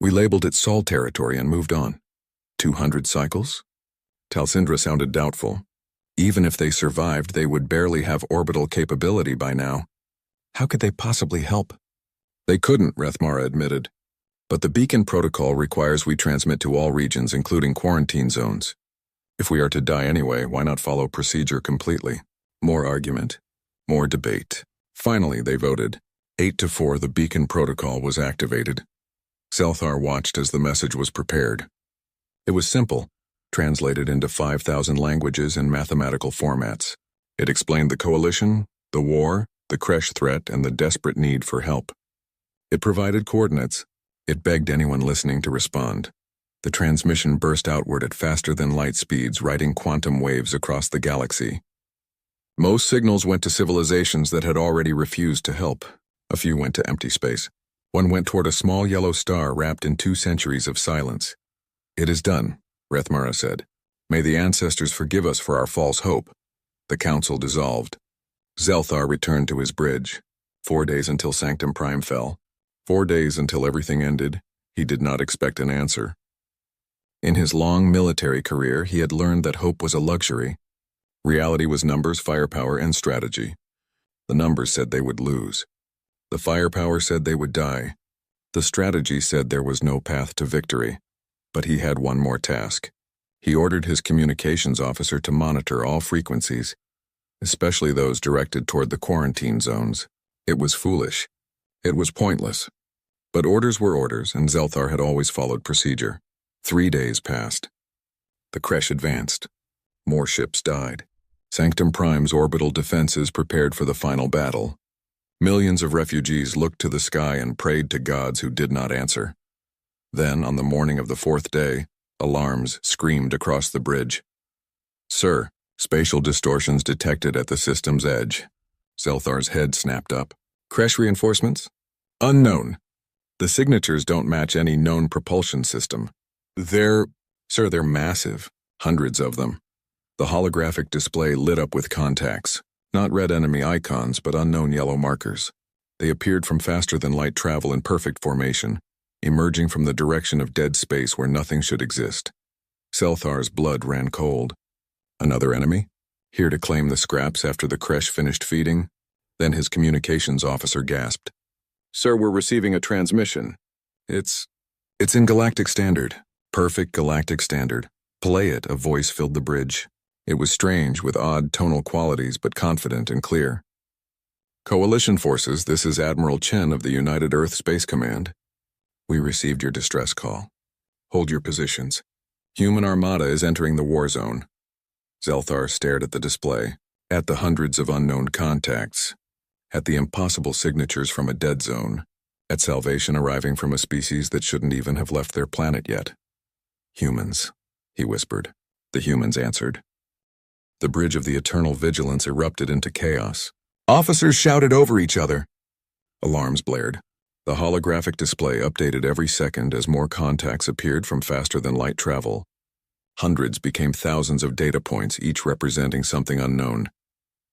We labeled it Sol territory and moved on. 200 cycles? Talsindra sounded doubtful. Even if they survived, they would barely have orbital capability by now. How could they possibly help? They couldn't, Rethmara admitted. But the beacon protocol requires we transmit to all regions, including quarantine zones. If we are to die anyway, why not follow procedure completely? More argument. More debate. Finally, they voted. 8-4, the beacon protocol was activated. Zelthar watched as the message was prepared. It was simple, translated into 5,000 languages and mathematical formats. It explained the Coalition, the war, the creche threat, and the desperate need for help. It provided coordinates. It begged anyone listening to respond. The transmission burst outward at faster-than-light speeds, riding quantum waves across the galaxy. Most signals went to civilizations that had already refused to help. A few went to empty space. One went toward a small yellow star wrapped in 2 centuries of silence. It is done, Rethmara said. May the ancestors forgive us for our false hope. The council dissolved. Zelthar returned to his bridge. 4 days until Sanctum Prime fell. 4 days until everything ended. He did not expect an answer. In his long military career, he had learned that hope was a luxury. Reality was numbers, firepower, and strategy. The numbers said they would lose. The firepower said they would die. The strategy said there was no path to victory. But he had one more task. He ordered his communications officer to monitor all frequencies, especially those directed toward the quarantine zones. It was foolish. It was pointless. But orders were orders, and Zelthar had always followed procedure. 3 days passed. The creche advanced. More ships died. Sanctum Prime's orbital defenses prepared for the final battle. Millions of refugees looked to the sky and prayed to gods who did not answer. Then, on the morning of the 4th day, alarms screamed across the bridge. Sir, spatial distortions detected at the system's edge. Zelthar's head snapped up. Creche reinforcements? Unknown. The signatures don't match any known propulsion system. They're massive. Hundreds of them. The holographic display lit up with contacts. Not red enemy icons, but unknown yellow markers. They appeared from faster-than-light travel in perfect formation, emerging from the direction of dead space where nothing should exist. Zelthar's blood ran cold. Another enemy? Here to claim the scraps after the creche finished feeding? Then his communications officer gasped. Sir, we're receiving a transmission. It's in Galactic Standard. Perfect Galactic Standard. Play it, a voice filled the bridge. It was strange, with odd tonal qualities, but confident and clear. Coalition forces, this is Admiral Chen of the United Earth Space Command. We received your distress call. Hold your positions. Human Armada is entering the war zone. Zelthar stared at the display, at the hundreds of unknown contacts, at the impossible signatures from a dead zone, At salvation arriving from a species that shouldn't even have left their planet yet. Humans, he whispered. The humans answered. The bridge of the eternal vigilance erupted into chaos. Officers shouted over each other. Alarms blared. The holographic display updated every second as more contacts appeared from faster-than-light travel. Hundreds became thousands of data points, each representing something unknown.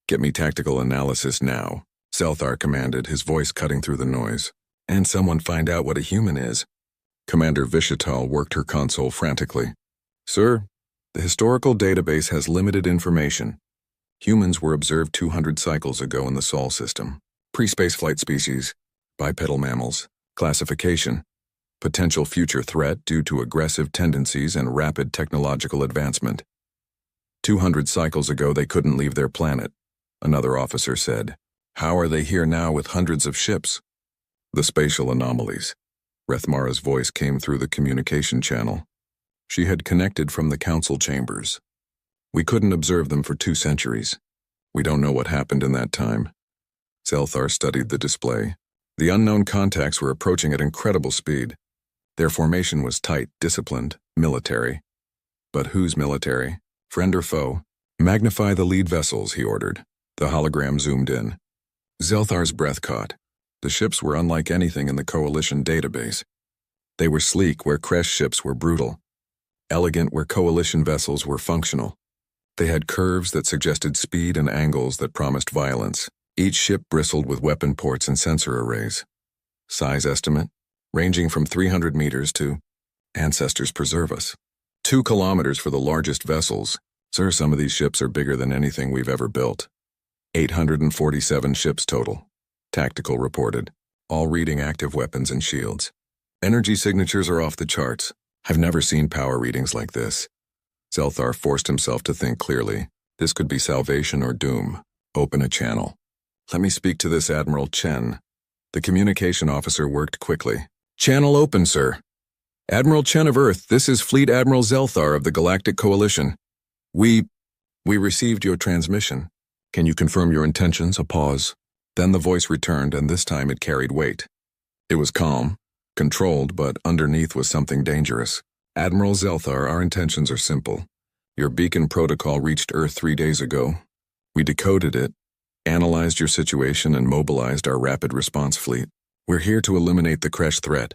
Get me tactical analysis now, Zelthar commanded, his voice cutting through the noise. And someone find out what a human is. Commander Vishatal worked her console frantically. Sir, the historical database has limited information. Humans were observed 200 cycles ago in the Sol system. Pre-spaceflight species. Bipedal mammals. Classification. Potential future threat due to aggressive tendencies and rapid technological advancement. 200 cycles ago they couldn't leave their planet, another officer said. How are they here now with hundreds of ships? The spatial anomalies. Rethmara's voice came through the communication channel. She had connected from the council chambers. We couldn't observe them for 2 centuries. We don't know what happened in that time. Zelthar studied the display. The unknown contacts were approaching at incredible speed. Their formation was tight, disciplined, military. But whose military? Friend or foe? Magnify the lead vessels, he ordered. The hologram zoomed in. Zelthar's breath caught. The ships were unlike anything in the Coalition database. They were sleek where Kresh ships were brutal. Elegant where Coalition vessels were functional. They had curves that suggested speed and angles that promised violence. Each ship bristled with weapon ports and sensor arrays. Size estimate? Ranging from 300 meters to, ancestors preserve us, 2 kilometers for the largest vessels. Sir, some of these ships are bigger than anything we've ever built. 847 ships total. Tactical reported. All reading active weapons and shields. Energy signatures are off the charts. I've never seen power readings like this. Zelthar forced himself to think clearly. This could be salvation or doom. Open a channel. Let me speak to this Admiral Chen. The communication officer worked quickly. Channel open, sir. Admiral Chen of Earth, this is Fleet Admiral Zelthar of the Galactic Coalition. We received your transmission. Can you confirm your intentions? A pause. Then the voice returned, and this time it carried weight. It was calm, controlled, but underneath was something dangerous. Admiral Zelthar, our intentions are simple. Your beacon protocol reached Earth 3 days ago. We decoded it, analyzed your situation, and mobilized our rapid response fleet. We're here to eliminate the Kresh threat.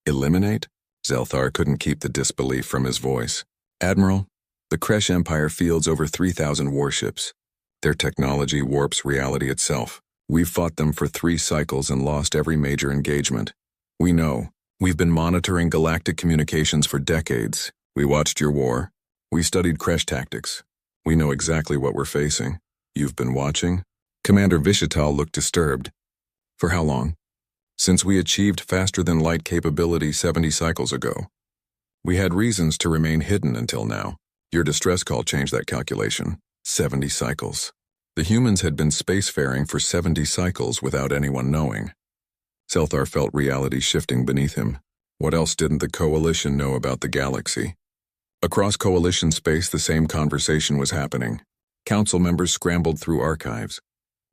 Eliminate? Zelthar couldn't keep the disbelief from his voice. Admiral, the Kresh Empire fields over 3,000 warships. Their technology warps reality itself. We've fought them for 3 cycles and lost every major engagement. We know. We've been monitoring galactic communications for decades. We watched your war. We studied Kresh tactics. We know exactly what we're facing. You've been watching? Commander Vishatal looked disturbed. For how long? Since we achieved faster-than-light capability 70 cycles ago. We had reasons to remain hidden until now. Your distress call changed that calculation. 70 cycles. The humans had been spacefaring for 70 cycles without anyone knowing. Zelthar felt reality shifting beneath him. What else didn't the Coalition know about the galaxy? Across Coalition space, the same conversation was happening. Council members scrambled through archives.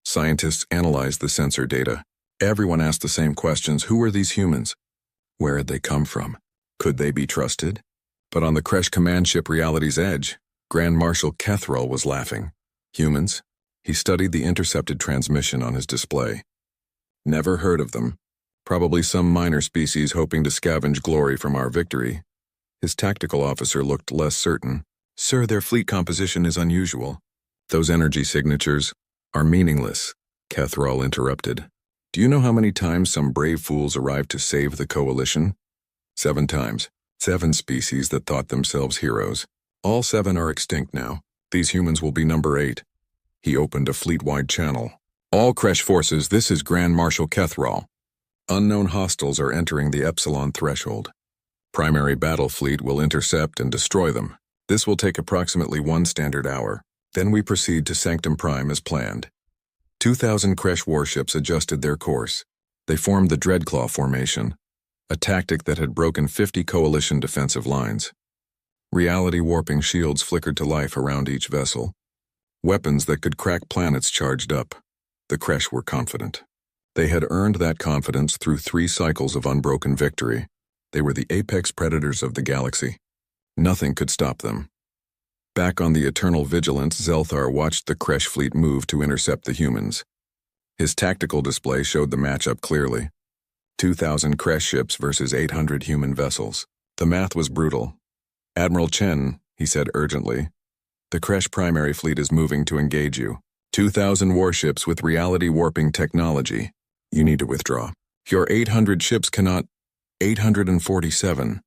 Scientists analyzed the sensor data. Everyone asked the same questions. Who were these humans? Where had they come from? Could they be trusted? But on the Kresh command ship Reality's Edge, Grand Marshal Kethrol was laughing. Humans? He studied the intercepted transmission on his display. Never heard of them. Probably some minor species hoping to scavenge glory from our victory. His tactical officer looked less certain. Sir, their fleet composition is unusual. Those energy signatures are meaningless, Kethrol interrupted. Do you know how many times some brave fools arrived to save the Coalition? 7 times. 7 species that thought themselves heroes. All 7 are extinct now. These humans will be number 8. He opened a fleet-wide channel. All Kresh forces, this is Grand Marshal Kethrol. Unknown hostiles are entering the Epsilon threshold. Primary battle fleet will intercept and destroy them. This will take approximately 1 standard hour. Then we proceed to Sanctum Prime as planned. 2,000 Kresh warships adjusted their course. They formed the Dreadclaw formation, a tactic that had broken 50 Coalition defensive lines. Reality warping shields flickered to life around each vessel. Weapons that could crack planets charged up. The Kresh were confident. They had earned that confidence through 3 cycles of unbroken victory. They were the apex predators of the galaxy. Nothing could stop them. Back on the Eternal Vigilance, Zelthar watched the Kresh fleet move to intercept the humans. His tactical display showed the matchup clearly. 2,000 Kresh ships versus 800 human vessels. The math was brutal. "Admiral Chen," he said urgently, "the Kresh primary fleet is moving to engage you. 2,000 warships with reality-warping technology. You need to withdraw. Your 800 ships cannot—" 847,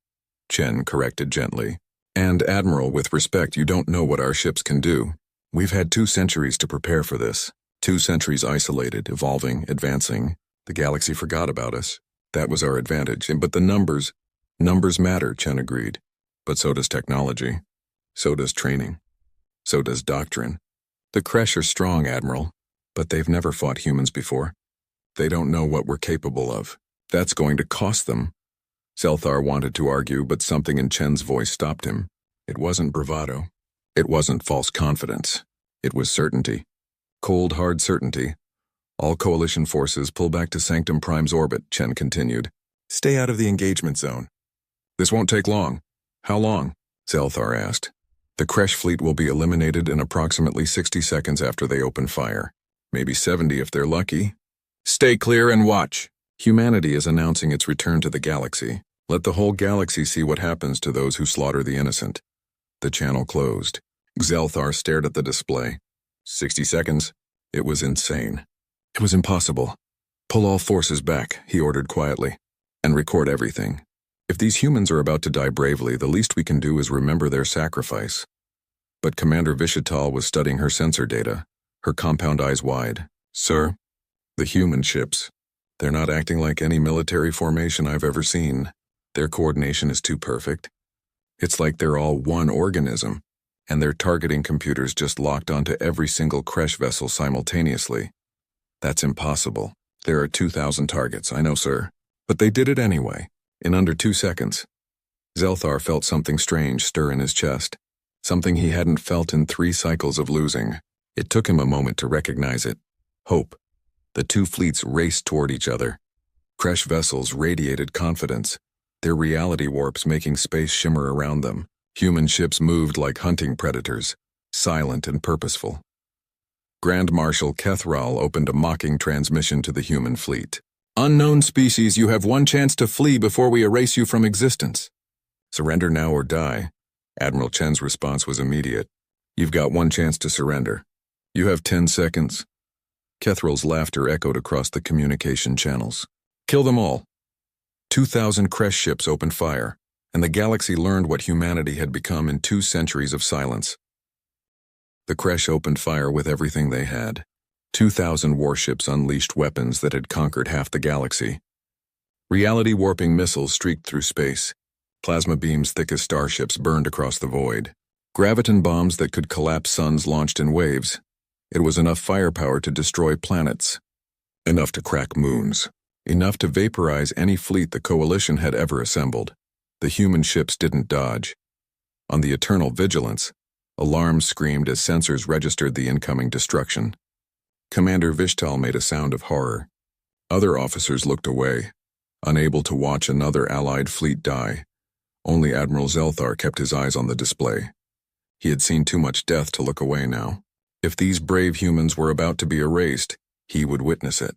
Chen corrected gently. "And, Admiral, with respect, you don't know what our ships can do. We've had 2 centuries to prepare for this. 2 centuries isolated, evolving, advancing. The galaxy forgot about us. That was our advantage. But the numbers matter," Chen agreed. "But so does technology. So does training. So does doctrine. The Kresh are strong, Admiral, but they've never fought humans before. They don't know what we're capable of. That's going to cost them." Zelthar wanted to argue, but something in Chen's voice stopped him. It wasn't bravado. It wasn't false confidence. It was certainty. Cold, hard certainty. "All coalition forces pull back to Sanctum Prime's orbit," Chen continued. "Stay out of the engagement zone." "This won't take long." "How long?" Zelthar asked. "The Kresh fleet will be eliminated in approximately 60 seconds after they open fire. Maybe 70 if they're lucky. Stay clear and watch. Humanity is announcing its return to the galaxy. Let the whole galaxy see what happens to those who slaughter the innocent." The channel closed. Zelthar stared at the display. 60 seconds? It was insane. It was impossible. "Pull all forces back," he ordered quietly, "and record everything. If these humans are about to die bravely, the least we can do is remember their sacrifice." But Commander Vishatal was studying her sensor data, her compound eyes wide. "Sir, the human ships. They're not acting like any military formation I've ever seen. Their coordination is too perfect. It's like they're all one organism, and their targeting computers just locked onto every single Kresh vessel simultaneously. That's impossible. There are 2,000 targets, I know, sir. But they did it anyway, in under 2 seconds." Zelthar felt something strange stir in his chest, something he hadn't felt in 3 cycles of losing. It took him a moment to recognize it. Hope. The 2 fleets raced toward each other. Kresh vessels radiated confidence, their reality warps making space shimmer around them. Human ships moved like hunting predators, silent and purposeful. Grand Marshal Kethral opened a mocking transmission to the human fleet. "Unknown species, you have 1 chance to flee before we erase you from existence. Surrender now or die." Admiral Chen's response was immediate. "You've got 1 chance to surrender. You have 10 seconds. Kethral's laughter echoed across the communication channels. "Kill them all." 2,000 Kresh ships opened fire, and the galaxy learned what humanity had become in 2 centuries of silence. The Kresh opened fire with everything they had. 2,000 warships unleashed weapons that had conquered half the galaxy. Reality-warping missiles streaked through space. Plasma beams thick as starships burned across the void. Graviton bombs that could collapse suns launched in waves. It was enough firepower to destroy planets. Enough to crack moons. Enough to vaporize any fleet the Coalition had ever assembled. The human ships didn't dodge. On the Eternal Vigilance, alarms screamed as sensors registered the incoming destruction. Commander Vishtal made a sound of horror. Other officers looked away, unable to watch another Allied fleet die. Only Admiral Zelthar kept his eyes on the display. He had seen too much death to look away now. If these brave humans were about to be erased, he would witness it.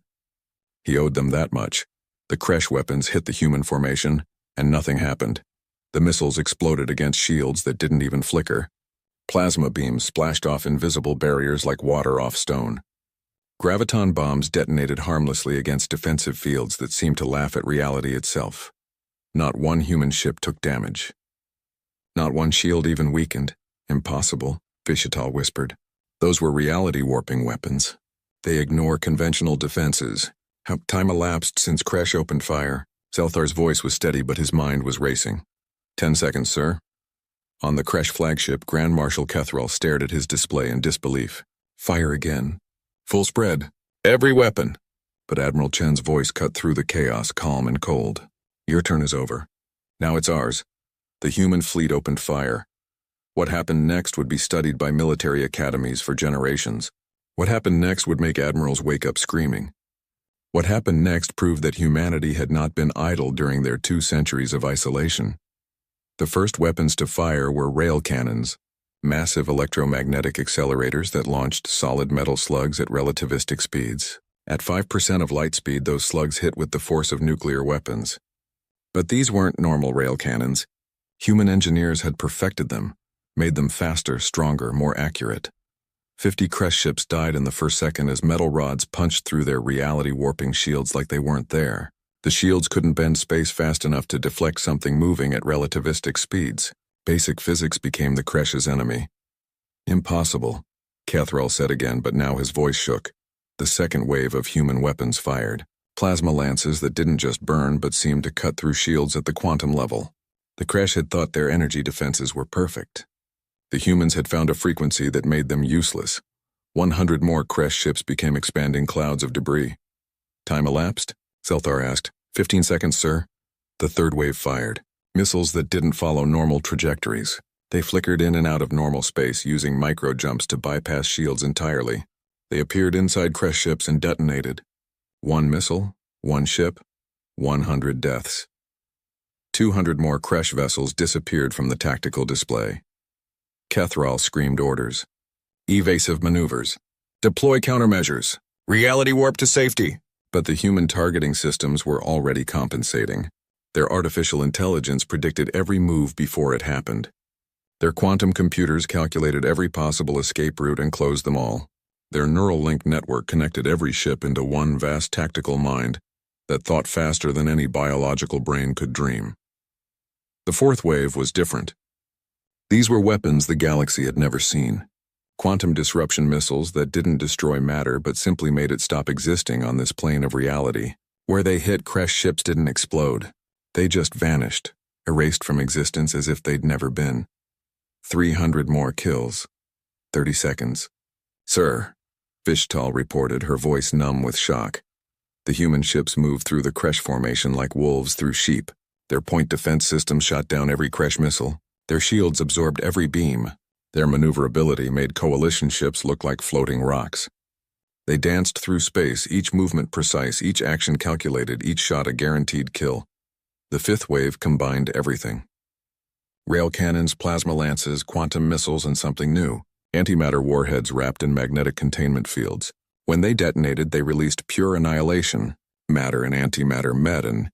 He owed them that much. The Kresh weapons hit the human formation, and nothing happened. The missiles exploded against shields that didn't even flicker. Plasma beams splashed off invisible barriers like water off stone. Graviton bombs detonated harmlessly against defensive fields that seemed to laugh at reality itself. Not one human ship took damage. Not one shield even weakened. "Impossible," Vishatal whispered. "Those were reality-warping weapons. They ignore conventional defenses. How time elapsed since Kresh opened fire." Zelthar's voice was steady, but his mind was racing. 10 seconds, sir." On the Kresh flagship, Grand Marshal Kethral stared at his display in disbelief. "Fire again. Full spread. Every weapon." But Admiral Chen's voice cut through the chaos, calm and cold. "Your turn is over. Now it's ours." The human fleet opened fire. What happened next would be studied by military academies for generations. What happened next would make admirals wake up screaming. What happened next proved that humanity had not been idle during their 2 centuries of isolation. The first weapons to fire were rail cannons, massive electromagnetic accelerators that launched solid metal slugs at relativistic speeds. At 5% of light speed, those slugs hit with the force of nuclear weapons. But these weren't normal rail cannons. Human engineers had perfected them, made them faster, stronger, more accurate. 50 Kresh ships died in the first second as metal rods punched through their reality-warping shields like they weren't there. The shields couldn't bend space fast enough to deflect something moving at relativistic speeds. Basic physics became the Kresh's enemy. Impossible, Cathrall said again, but now his voice shook. The second wave of human weapons fired. Plasma lances that didn't just burn but seemed to cut through shields at the quantum level. The Kresh had thought their energy defenses were perfect. The humans had found a frequency that made them useless. 100 more Kresh ships became expanding clouds of debris. Time elapsed? Zelthar asked. 15 seconds, sir. The third wave fired. Missiles that didn't follow normal trajectories. They flickered in and out of normal space using micro-jumps to bypass shields entirely. They appeared inside Kresh ships and detonated. 1 missile, 1 ship, 100 deaths. 200 more Kresh vessels disappeared from the tactical display. Cathrall screamed orders. Evasive maneuvers. Deploy countermeasures. Reality warp to safety. But the human targeting systems were already compensating. Their artificial intelligence predicted every move before it happened. Their quantum computers calculated every possible escape route and closed them all. Their neural link network connected every ship into one vast tactical mind that thought faster than any biological brain could dream. The fourth wave was different. These were weapons the galaxy had never seen. Quantum disruption missiles that didn't destroy matter but simply made it stop existing on this plane of reality. Where they hit, Kresh ships didn't explode. They just vanished, erased from existence as if they'd never been. 300 more kills. 30 seconds. Sir, Vishtal reported, her voice numb with shock. The human ships moved through the Kresh formation like wolves through sheep. Their point defense systems shot down every Kresh missile. Their shields absorbed every beam. Their maneuverability made coalition ships look like floating rocks. They danced through space, each movement precise, each action calculated, each shot a guaranteed kill. The fifth wave combined everything. Rail cannons, plasma lances, quantum missiles, and something new. Antimatter warheads wrapped in magnetic containment fields. When they detonated, they released pure annihilation. Matter and antimatter met and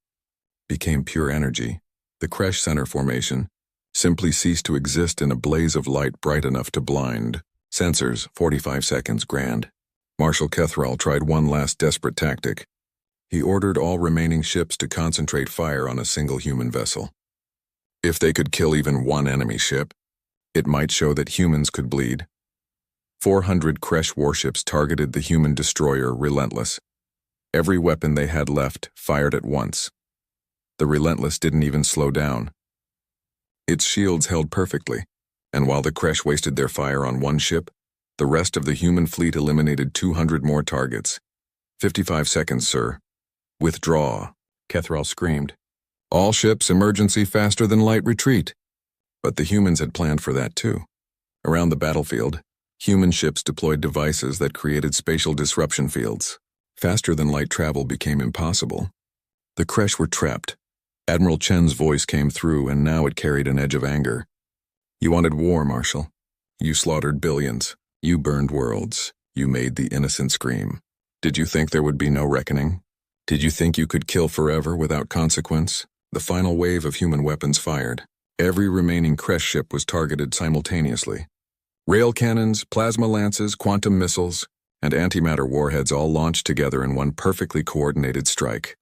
became pure energy. The Kresh Center formation simply ceased to exist in a blaze of light bright enough to blind. Sensors, 45 seconds, grand. Marshal Cathrall tried one last desperate tactic. He ordered all remaining ships to concentrate fire on a single human vessel. If they could kill even one enemy ship, it might show that humans could bleed. 400 Kresh warships targeted the human destroyer Relentless. Every weapon they had left fired at once. The Relentless didn't even slow down. Its shields held perfectly, and while the Kresh wasted their fire on one ship, the rest of the human fleet eliminated 200 more targets. 55 seconds, sir. Withdraw, Cathrall screamed. All ships emergency faster than light retreat. But the humans had planned for that too. Around the battlefield, human ships deployed devices that created spatial disruption fields. Faster than light travel became impossible. The Kresh were trapped. Admiral Chen's voice came through, and now it carried an edge of anger. You wanted war, Marshal. You slaughtered billions. You burned worlds. You made the innocent scream. Did you think there would be no reckoning? Did you think you could kill forever without consequence? The final wave of human weapons fired. Every remaining Kresh ship was targeted simultaneously. Rail cannons, plasma lances, quantum missiles, and antimatter warheads all launched together in one perfectly coordinated strike.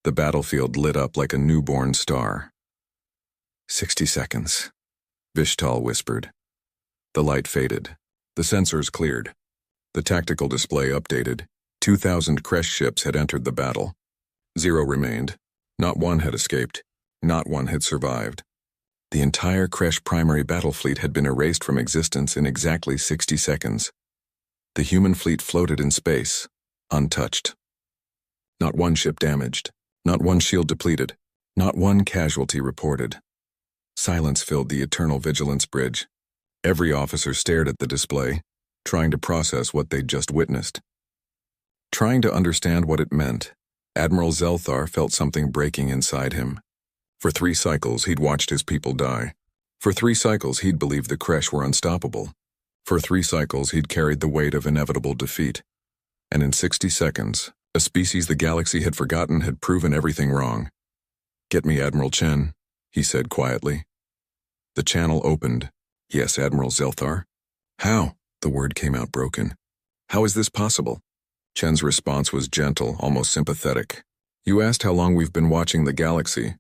The battlefield lit up like a newborn star. 60 seconds, Vishtal whispered. The light faded. The sensors cleared. The tactical display updated. 2,000 Kresh ships had entered the battle. 0 remained. Not one had escaped. Not one had survived. The entire Kresh primary battle fleet had been erased from existence in exactly 60 seconds. The human fleet floated in space, untouched. Not one ship damaged. Not one shield depleted. Not one casualty reported. Silence filled the eternal vigilance bridge. Every officer stared at the display, trying to process what they'd just witnessed. Trying to understand what it meant, Admiral Zelthar felt something breaking inside him. For 3 cycles, he'd watched his people die. For 3 cycles, he'd believed the Kresh were unstoppable. For 3 cycles, he'd carried the weight of inevitable defeat. And in 60 seconds, a species the galaxy had forgotten had proven everything wrong. "Get me Admiral Chen," he said quietly. The channel opened. "Yes, Admiral Zelthar." "How?" The word came out broken. "How is this possible?" Chen's response was gentle, almost sympathetic. "You asked how long we've been watching the galaxy."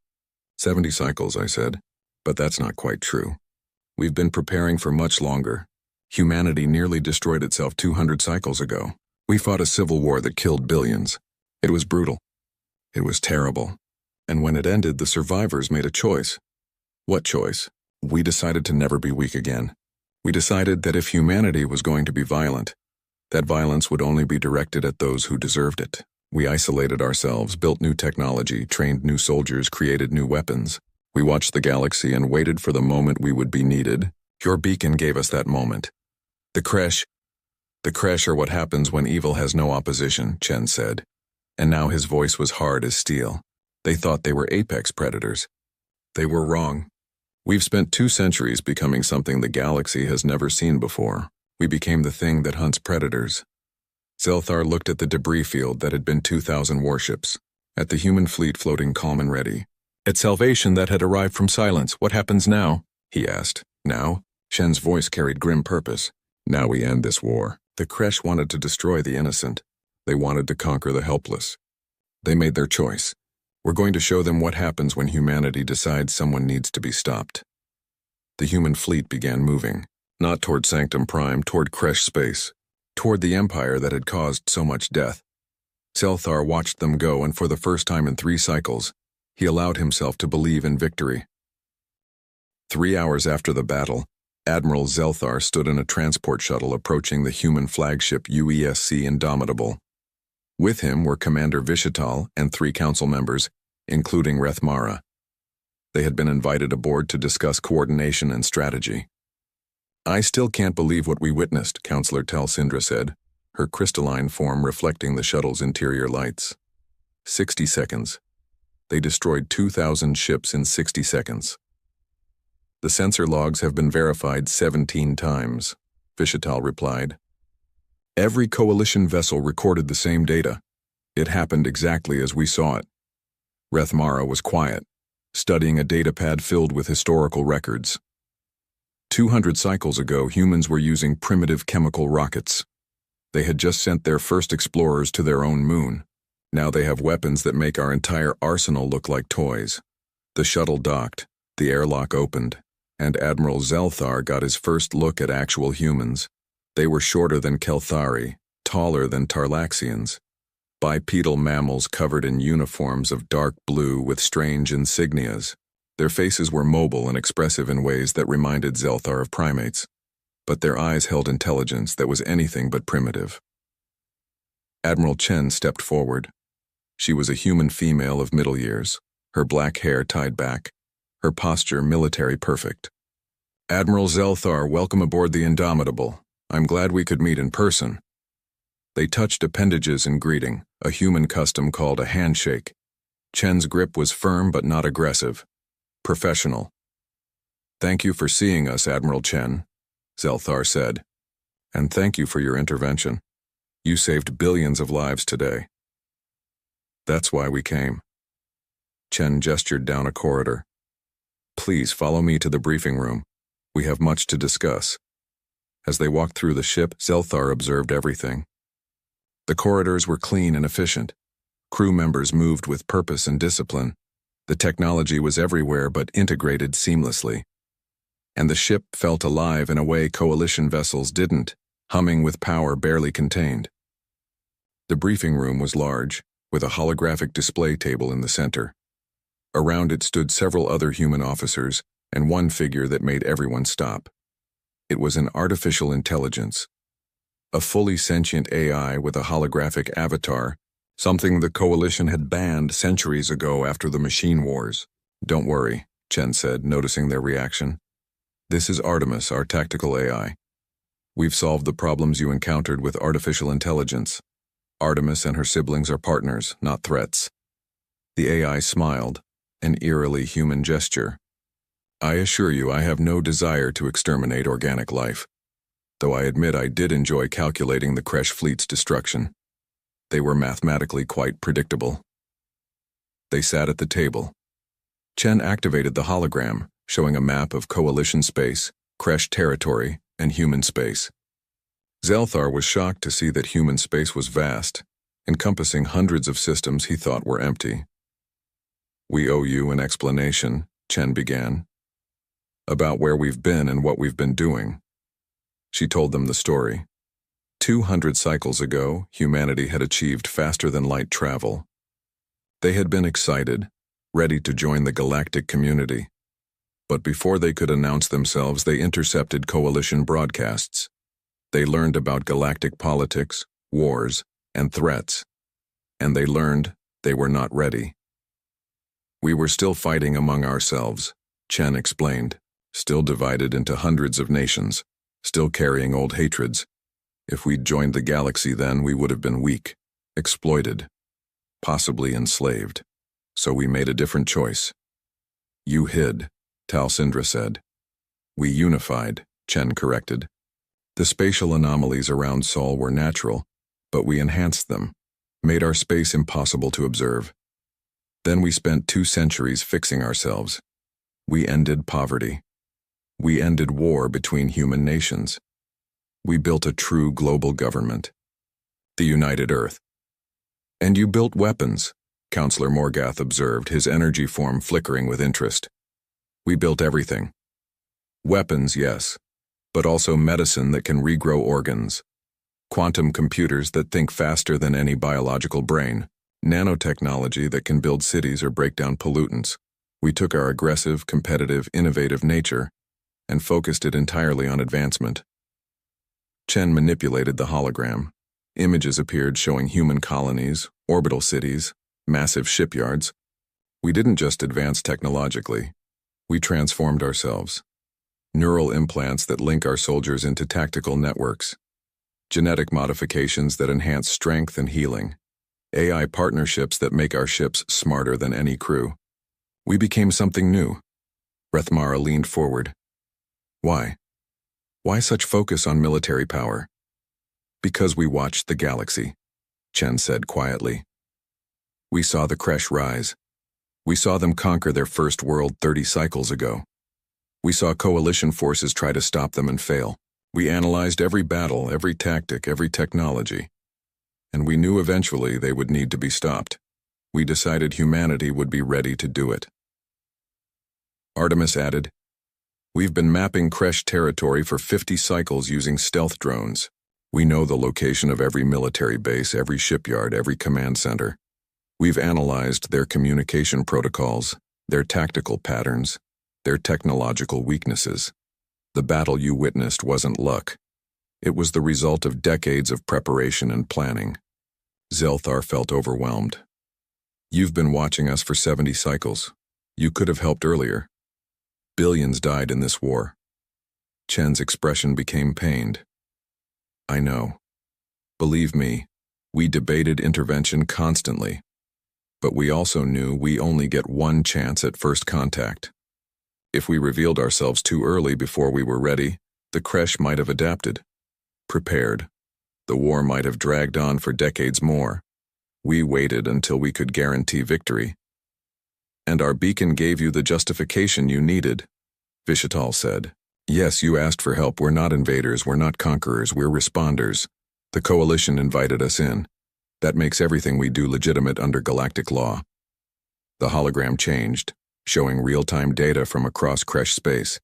70 cycles, I said. "But that's not quite true. We've been preparing for much longer. Humanity nearly destroyed itself 200 cycles ago. We fought a civil war that killed billions. It was brutal. It was terrible. And when it ended, the survivors made a choice." "What choice?" "We decided to never be weak again. We decided that if humanity was going to be violent, that violence would only be directed at those who deserved it. We isolated ourselves, built new technology, trained new soldiers, created new weapons. We watched the galaxy and waited for the moment we would be needed. Your beacon gave us that moment. The Kresh are what happens when evil has no opposition," Chen said. And now his voice was hard as steel. "They thought they were apex predators. They were wrong. We've spent 2 centuries becoming something the galaxy has never seen before. We became the thing that hunts predators." Zelthar looked at the debris field that had been 2,000 warships, at the human fleet floating calm and ready. "At Salvation that had arrived from Silence, what happens now?" he asked. "Now?" Shen's voice carried grim purpose. "Now we end this war. The Kresh wanted to destroy the innocent. They wanted to conquer the helpless. They made their choice. We're going to show them what happens when humanity decides someone needs to be stopped." The human fleet began moving, not toward Sanctum Prime, toward Kresh space, toward the empire that had caused so much death. Zelthar watched them go, and for the first time in 3 cycles, he allowed himself to believe in victory. 3 hours after the battle, Admiral Zelthar stood in a transport shuttle approaching the human flagship UESC Indomitable. With him were Commander Vishital and 3 council members, including Rethmara. They had been invited aboard to discuss coordination and strategy. "I still can't believe what we witnessed," Counselor Talsindra said, her crystalline form reflecting the shuttle's interior lights. 60 seconds. They destroyed 2,000 ships in 60 seconds. "The sensor logs have been verified 17 times, Vishital replied. "Every coalition vessel recorded the same data. It happened exactly as we saw it." Rethmara was quiet, studying a datapad filled with historical records. 200 cycles ago, humans were using primitive chemical rockets. They had just sent their first explorers to their own moon. Now they have weapons that make our entire arsenal look like toys. The shuttle docked, the airlock opened, and Admiral Zelthar got his first look at actual humans. They were shorter than Kelthari, taller than Tarlaxians. Bipedal mammals covered in uniforms of dark blue with strange insignias. Their faces were mobile and expressive in ways that reminded Zelthar of primates, but their eyes held intelligence that was anything but primitive. Admiral Chen stepped forward. She was a human female of middle years, her black hair tied back, her posture military perfect. "Admiral Zelthar, welcome aboard the Indomitable. I'm glad we could meet in person." They touched appendages in greeting, a human custom called a handshake. Chen's grip was firm but not aggressive. Professional. "Thank you for seeing us, Admiral Chen," Zelthar said. "And thank you for your intervention. You saved billions of lives today." "That's why we came." Chen gestured down a corridor. "Please follow me to the briefing room. We have much to discuss." As they walked through the ship, Zelthar observed everything. The corridors were clean and efficient. Crew members moved with purpose and discipline. The technology was everywhere but integrated seamlessly. And the ship felt alive in a way coalition vessels didn't, humming with power barely contained. The briefing room was large, with a holographic display table in the center. Around it stood several other human officers, and one figure that made everyone stop. It was an artificial intelligence. A fully sentient AI with a holographic avatar, something the Coalition had banned centuries ago after the machine wars. "Don't worry," Chen said, noticing their reaction. "This is Artemis, our tactical AI. We've solved the problems you encountered with artificial intelligence. Artemis and her siblings are partners, not threats. The AI smiled, an eerily human gesture. I assure you I have no desire to exterminate organic life, though I admit I did enjoy calculating the Kresh fleet's destruction. They were mathematically quite predictable. They sat at the table. Chen activated the hologram, showing a map of coalition space, Kresh territory, and human space. Zelthar was shocked to see that human space was vast, encompassing hundreds of systems he thought were empty. We owe you an explanation, Chen began, about where we've been and what we've been doing. She told them the story. 200 cycles ago, humanity had achieved faster-than-light travel. They had been excited, ready to join the galactic community. But before they could announce themselves, they intercepted coalition broadcasts. They learned about galactic politics, wars, and threats. And they learned they were not ready. We were still fighting among ourselves, Chen explained, still divided into hundreds of nations, still carrying old hatreds. If we'd joined the galaxy then, we would have been weak, exploited, possibly enslaved. So we made a different choice. You hid, Talsindra said. We unified, Chen corrected. The spatial anomalies around Sol were natural, but we enhanced them, made our space impossible to observe. Then we spent 2 centuries fixing ourselves. We ended poverty. We ended war between human nations. We built a true global government, the United Earth. And you built weapons, Counselor Morgath observed, his energy form flickering with interest. We built everything. Weapons, yes, but also medicine that can regrow organs, quantum computers that think faster than any biological brain, nanotechnology that can build cities or break down pollutants. We took our aggressive, competitive, innovative nature and focused it entirely on advancement. Chen manipulated the hologram. Images appeared showing human colonies, orbital cities, massive shipyards. We didn't just advance technologically. We transformed ourselves. Neural implants that link our soldiers into tactical networks. Genetic modifications that enhance strength and healing. AI partnerships that make our ships smarter than any crew. We became something new. Rethmara leaned forward. Why? Why such focus on military power? Because we watched the galaxy, Chen said quietly. We saw the Kresh rise. We saw them conquer their first world 30 cycles ago. We saw coalition forces try to stop them and fail. We analyzed every battle, every tactic, every technology. And we knew eventually they would need to be stopped. We decided humanity would be ready to do it. Artemis added, We've been mapping Kresh territory for 50 cycles using stealth drones. We know the location of every military base, every shipyard, every command center. We've analyzed their communication protocols, their tactical patterns, their technological weaknesses. The battle you witnessed wasn't luck. It was the result of decades of preparation and planning. Zelthar felt overwhelmed. You've been watching us for 70 cycles. You could have helped earlier. Billions died in this war. Chen's expression became pained. I know. Believe me, we debated intervention constantly. But we also knew we only get one chance at first contact. If we revealed ourselves too early before we were ready, the Kresh might have adapted, prepared. The war might have dragged on for decades more. We waited until we could guarantee victory. And our beacon gave you the justification you needed, Vishatal said. Yes, you asked for help. We're not invaders, we're not conquerors, we're responders. The coalition invited us in. That makes everything we do legitimate under galactic law. The hologram changed, showing real-time data from across Kresh space.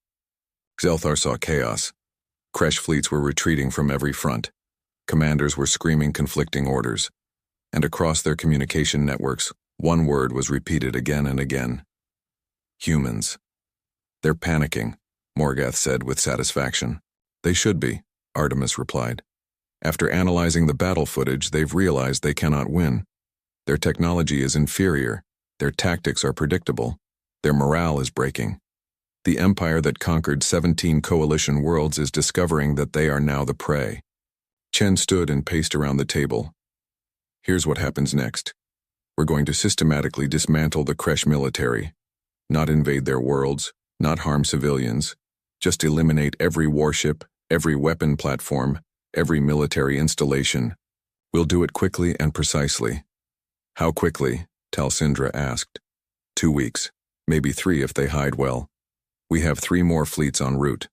Zelthar saw chaos. Kresh fleets were retreating from every front. Commanders were screaming conflicting orders. And across their communication networks, one word was repeated again and again. Humans. They're panicking, Morgath said with satisfaction. They should be, Artemis replied. After analyzing the battle footage, they've realized they cannot win. Their technology is inferior, their tactics are predictable, their morale is breaking. The empire that conquered 17 coalition worlds is discovering that they are now the prey. Chen stood and paced around the table. Here's what happens next. We're going to systematically dismantle the Kresh military. Not invade their worlds, not harm civilians. Just eliminate every warship, every weapon platform, every military installation. We'll do it quickly and precisely. How quickly? Talsindra asked. 2 weeks, maybe 3 if they hide well. We have 3 more fleets en route.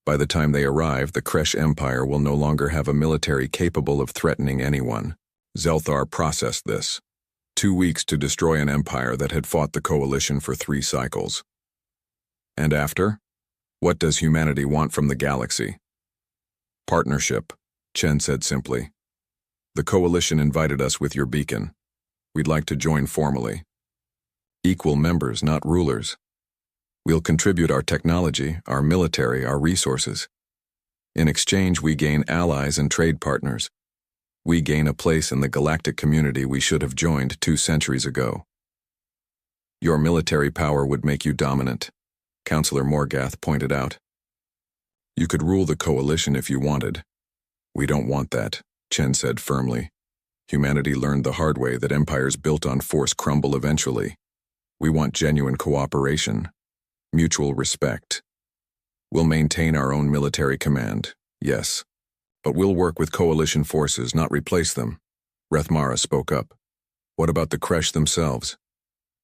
By the time they arrive, the Kresh Empire will no longer have a military capable of threatening anyone. Zelthar processed this. 2 weeks to destroy an empire that had fought the coalition for 3 cycles. And after? What does humanity want from the galaxy? Partnership, Chen said simply. The coalition invited us with your beacon. We'd like to join formally. Equal members, not rulers. We'll contribute our technology, our military, our resources. In exchange, we gain allies and trade partners. We gain a place in the galactic community we should have joined 2 centuries ago. Your military power would make you dominant, Councillor Morgath pointed out. You could rule the coalition if you wanted. We don't want that, Chen said firmly. Humanity learned the hard way that empires built on force crumble eventually. We want genuine cooperation, mutual respect. We'll maintain our own military command, yes. But we'll work with coalition forces, not replace them. Rethmara spoke up. What about the Kresh themselves?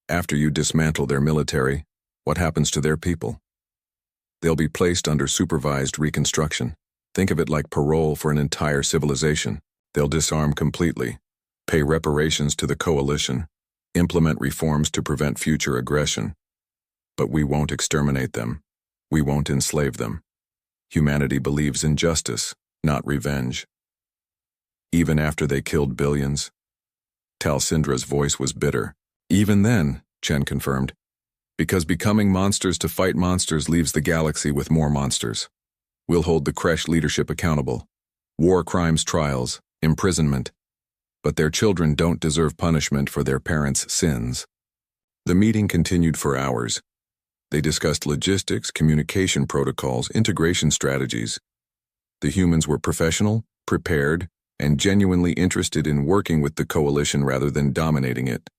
After you dismantle their military, what happens to their people? They'll be placed under supervised reconstruction. Think of it like parole for an entire civilization. They'll disarm completely, pay reparations to the coalition, implement reforms to prevent future aggression. But we won't exterminate them. We won't enslave them. Humanity believes in justice, not revenge. Even after they killed billions? Talsindra's voice was bitter. Even then, Chen confirmed, because becoming monsters to fight monsters leaves the galaxy with more monsters. We'll hold the Kresh leadership accountable. War crimes trials, imprisonment. But their children don't deserve punishment for their parents' sins. The meeting continued for hours. They discussed logistics, communication protocols, integration strategies. The humans were professional, prepared, and genuinely interested in working with the coalition rather than dominating it.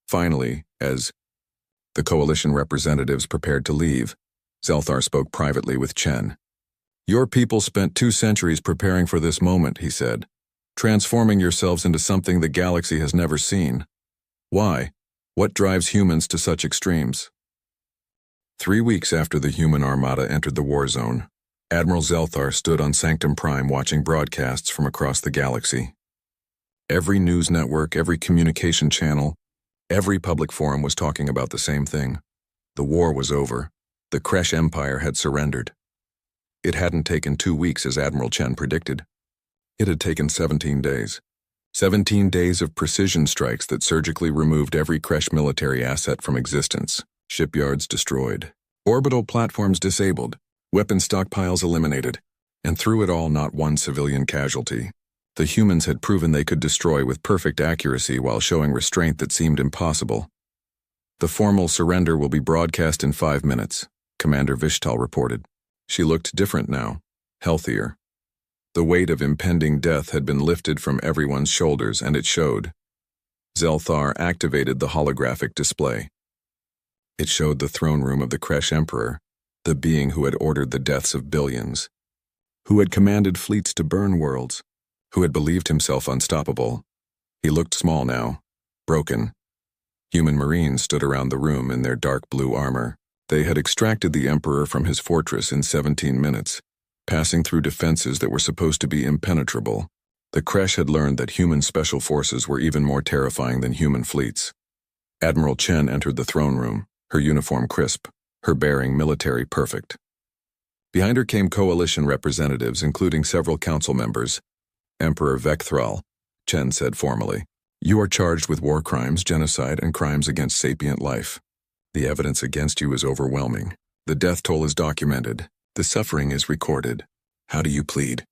Finally, as the coalition representatives prepared to leave, Zelthar spoke privately with Chen. Your people spent 2 centuries preparing for this moment, he said, transforming yourselves into something the galaxy has never seen. Why? What drives humans to such extremes? 3 weeks after the human armada entered the war zone, Admiral Zelthar stood on Sanctum Prime watching broadcasts from across the galaxy. Every news network, every communication channel, every public forum was talking about the same thing. The war was over. The Kresh Empire had surrendered. It hadn't taken 2 weeks as Admiral Chen predicted. It had taken 17 days. 17 days of precision strikes that surgically removed every Kresh military asset from existence. Shipyards destroyed. Orbital platforms disabled. Weapon stockpiles eliminated. And through it all, not one civilian casualty. The humans had proven they could destroy with perfect accuracy while showing restraint that seemed impossible. The formal surrender will be broadcast in 5 minutes, Commander Vishtal reported. She looked different now, healthier. The weight of impending death had been lifted from everyone's shoulders, and it showed. Zelthar activated the holographic display. It showed the throne room of the Kresh Emperor, the being who had ordered the deaths of billions, who had commanded fleets to burn worlds, who had believed himself unstoppable. He looked small now, broken. Human Marines stood around the room in their dark blue armor. They had extracted the Emperor from his fortress in 17 minutes, passing through defenses that were supposed to be impenetrable. The Kresh had learned that human special forces were even more terrifying than human fleets. Admiral Chen entered the throne room, her uniform crisp, her bearing military perfect. Behind her came coalition representatives, including several council members. Emperor Vecthral, Chen said formally, you are charged with war crimes, genocide, and crimes against sapient life. The evidence against you is overwhelming. The death toll is documented. The suffering is recorded. How do you plead?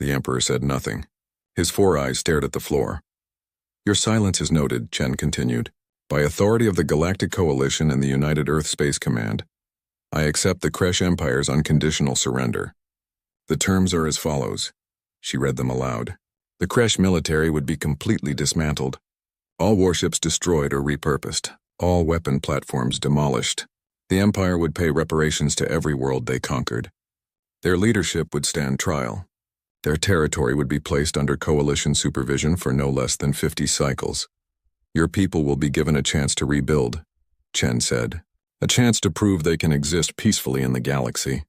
The Emperor said nothing. His 4 eyes stared at the floor. Your silence is noted, Chen continued. By authority of the Galactic Coalition and the United Earth Space Command, I accept the Kresh Empire's unconditional surrender. The terms are as follows. She read them aloud. The Kresh military would be completely dismantled. All warships destroyed or repurposed. All weapon platforms demolished. The Empire would pay reparations to every world they conquered. Their leadership would stand trial. Their territory would be placed under coalition supervision for no less than 50 cycles. Your people will be given a chance to rebuild, Chen said. A chance to prove they can exist peacefully in the galaxy.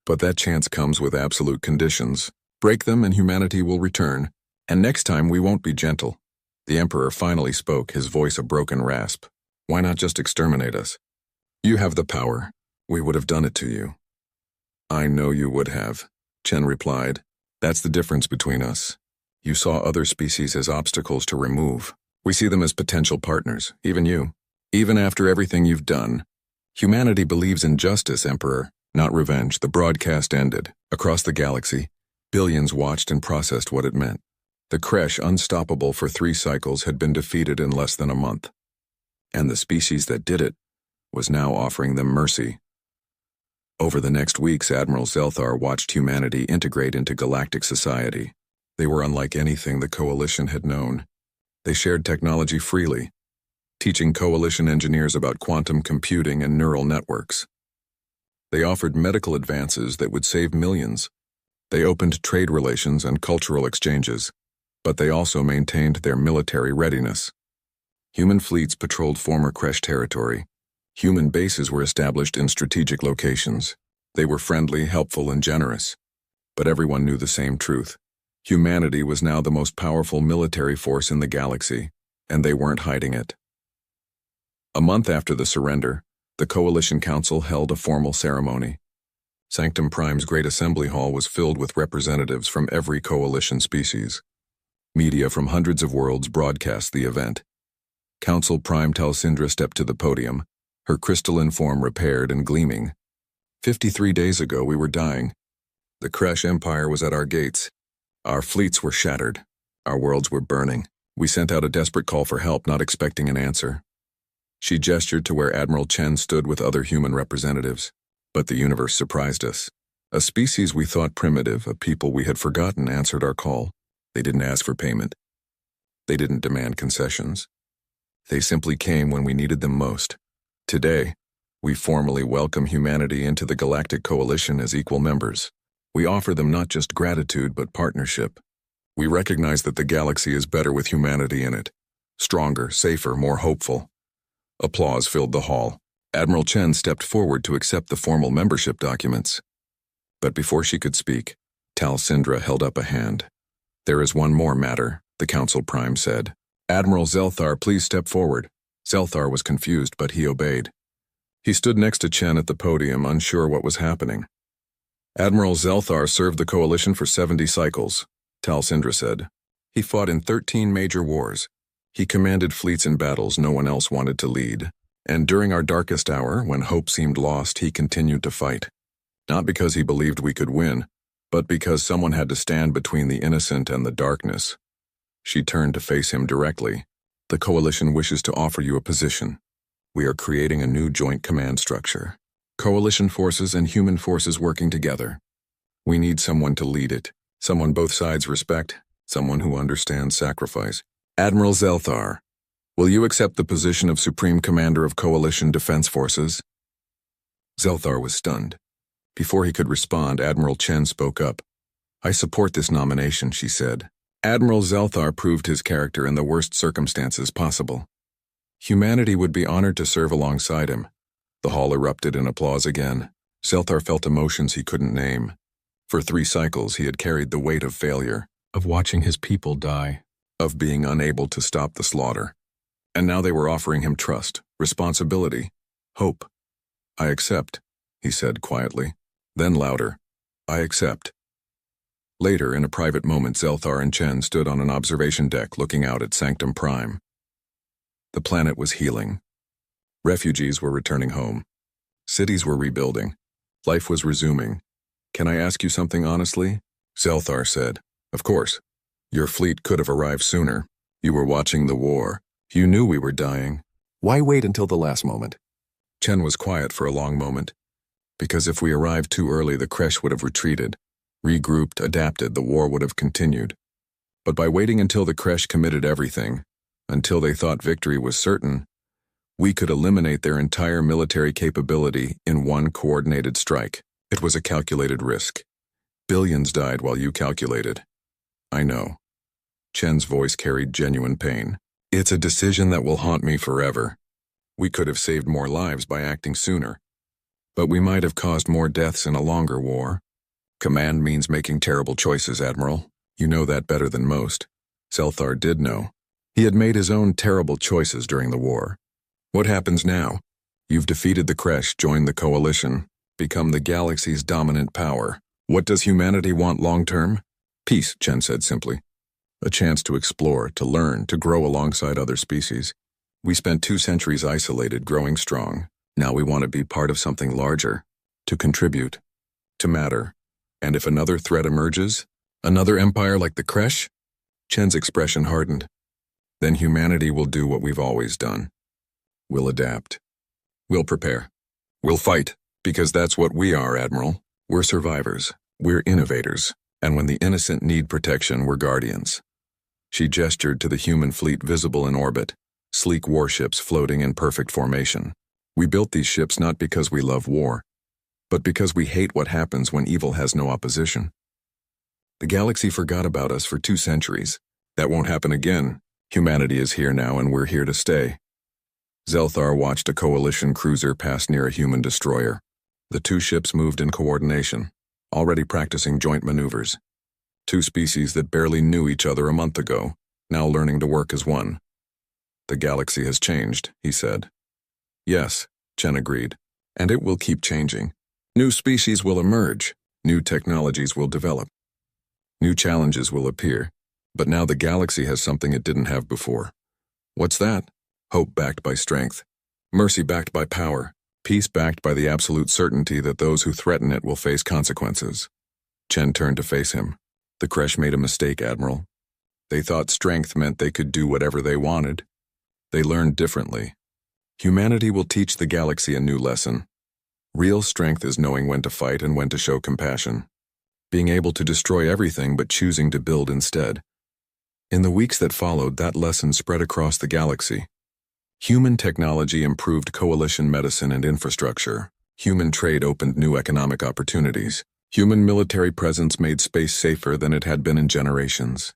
But that chance comes with absolute conditions. Break them and humanity will return. And next time we won't be gentle. The Emperor finally spoke, his voice a broken rasp. Why not just exterminate us? You have the power. We would have done it to you. I know you would have, Chen replied. That's the difference between us. You saw other species as obstacles to remove. We see them as potential partners, even you. Even after everything you've done. Humanity believes in justice, Emperor, not revenge. The broadcast ended. Across the galaxy, billions watched and processed what it meant. The Kresh, unstoppable for 3 cycles, had been defeated in less than a month. And the species that did it was now offering them mercy. Over the next weeks, Admiral Zelthar watched humanity integrate into galactic society. They were unlike anything the Coalition had known. They shared technology freely, teaching Coalition engineers about quantum computing and neural networks. They offered medical advances that would save millions. They opened trade relations and cultural exchanges, but they also maintained their military readiness. Human fleets patrolled former Kresh territory. Human bases were established in strategic locations. They were friendly, helpful, and generous. But everyone knew the same truth. Humanity was now the most powerful military force in the galaxy, and they weren't hiding it. A month after the surrender, the Coalition Council held a formal ceremony. Sanctum Prime's Great Assembly Hall was filled with representatives from every Coalition species. Media from hundreds of worlds broadcast the event. Council Prime Talsindra stepped to the podium, her crystalline form repaired and gleaming. 53 days ago we were dying. The Kresh Empire was at our gates. Our fleets were shattered. Our worlds were burning. We sent out a desperate call for help, not expecting an answer. She gestured to where Admiral Chen stood with other human representatives. But the universe surprised us. A species we thought primitive, a people we had forgotten, answered our call. They didn't ask for payment. They didn't demand concessions. They simply came when we needed them most. Today, we formally welcome humanity into the Galactic Coalition as equal members. We offer them not just gratitude but partnership. We recognize that the galaxy is better with humanity in it. Stronger, safer, more hopeful. Applause filled the hall. Admiral Chen stepped forward to accept the formal membership documents. But before she could speak, Talsindra held up a hand. There is one more matter, the Council Prime said. Admiral Zelthar, please step forward. Zelthar was confused, but he obeyed. He stood next to Chen at the podium, unsure what was happening. Admiral Zelthar served the Coalition for 70 cycles, Talsindra said. He fought in 13 major wars. He commanded fleets in battles no one else wanted to lead. And during our darkest hour, when hope seemed lost, he continued to fight. Not because he believed we could win, but because someone had to stand between the innocent and the darkness. She turned to face him directly. The Coalition wishes to offer you a position. We are creating a new joint command structure. Coalition forces and human forces working together. We need someone to lead it, someone both sides respect, someone who understands sacrifice. Admiral Zelthar, will you accept the position of Supreme Commander of Coalition Defense Forces? Zelthar was stunned. Before he could respond, Admiral Chen spoke up. I support this nomination, she said. Admiral Zelthar proved his character in the worst circumstances possible. Humanity would be honored to serve alongside him. The hall erupted in applause again. Zelthar felt emotions he couldn't name. For 3 cycles, he had carried the weight of failure, of watching his people die, of being unable to stop the slaughter. And now they were offering him trust, responsibility, hope. I accept, he said quietly. Then louder, I accept. Later, in a private moment, Zelthar and Chen stood on an observation deck looking out at Sanctum Prime. The planet was healing. Refugees were returning home. Cities were rebuilding. Life was resuming. Can I ask you something honestly? Zelthar said. Of course. Your fleet could have arrived sooner. You were watching the war. You knew we were dying. Why wait until the last moment? Chen was quiet for a long moment. Because if we arrived too early, the Kresh would have retreated. Regrouped, adapted, the war would have continued. But by waiting until the Kresh committed everything, until they thought victory was certain, we could eliminate their entire military capability in one coordinated strike. It was a calculated risk. Billions died while you calculated. I know. Chen's voice carried genuine pain. It's a decision that will haunt me forever. We could have saved more lives by acting sooner. But we might have caused more deaths in a longer war. Command means making terrible choices, Admiral. You know that better than most. Zelthar did know. He had made his own terrible choices during the war. What happens now? You've defeated the Kresh, joined the coalition, become the galaxy's dominant power. What does humanity want long-term? Peace, Chen said simply. A chance to explore, to learn, to grow alongside other species. We spent 2 centuries isolated, growing strong. Now we want to be part of something larger, to contribute, to matter. And if another threat emerges, another empire like the Kresh? Chen's expression hardened. Then humanity will do what we've always done. We'll adapt. We'll prepare. We'll fight, because that's what we are, Admiral. We're survivors. We're innovators. And when the innocent need protection, we're guardians. She gestured to the human fleet visible in orbit, sleek warships floating in perfect formation. We built these ships not because we love war, but because we hate what happens when evil has no opposition. The galaxy forgot about us for 2 centuries. That won't happen again. Humanity is here now, and we're here to stay. Zelthar watched a coalition cruiser pass near a human destroyer. The 2 ships moved in coordination, already practicing joint maneuvers. 2 species that barely knew each other a month ago, now learning to work as one. The galaxy has changed, he said. Yes, Chen agreed, and it will keep changing. New species will emerge, new technologies will develop. New challenges will appear, but now the galaxy has something it didn't have before. What's that? Hope backed by strength, mercy backed by power, peace backed by the absolute certainty that those who threaten it will face consequences. Chen turned to face him. The Kresh made a mistake, Admiral. They thought strength meant they could do whatever they wanted. They learned differently. Humanity will teach the galaxy a new lesson. Real strength is knowing when to fight and when to show compassion. Being able to destroy everything but choosing to build instead. In the weeks that followed, that lesson spread across the galaxy. Human technology improved coalition medicine and infrastructure. Human trade opened new economic opportunities. Human military presence made space safer than it had been in generations.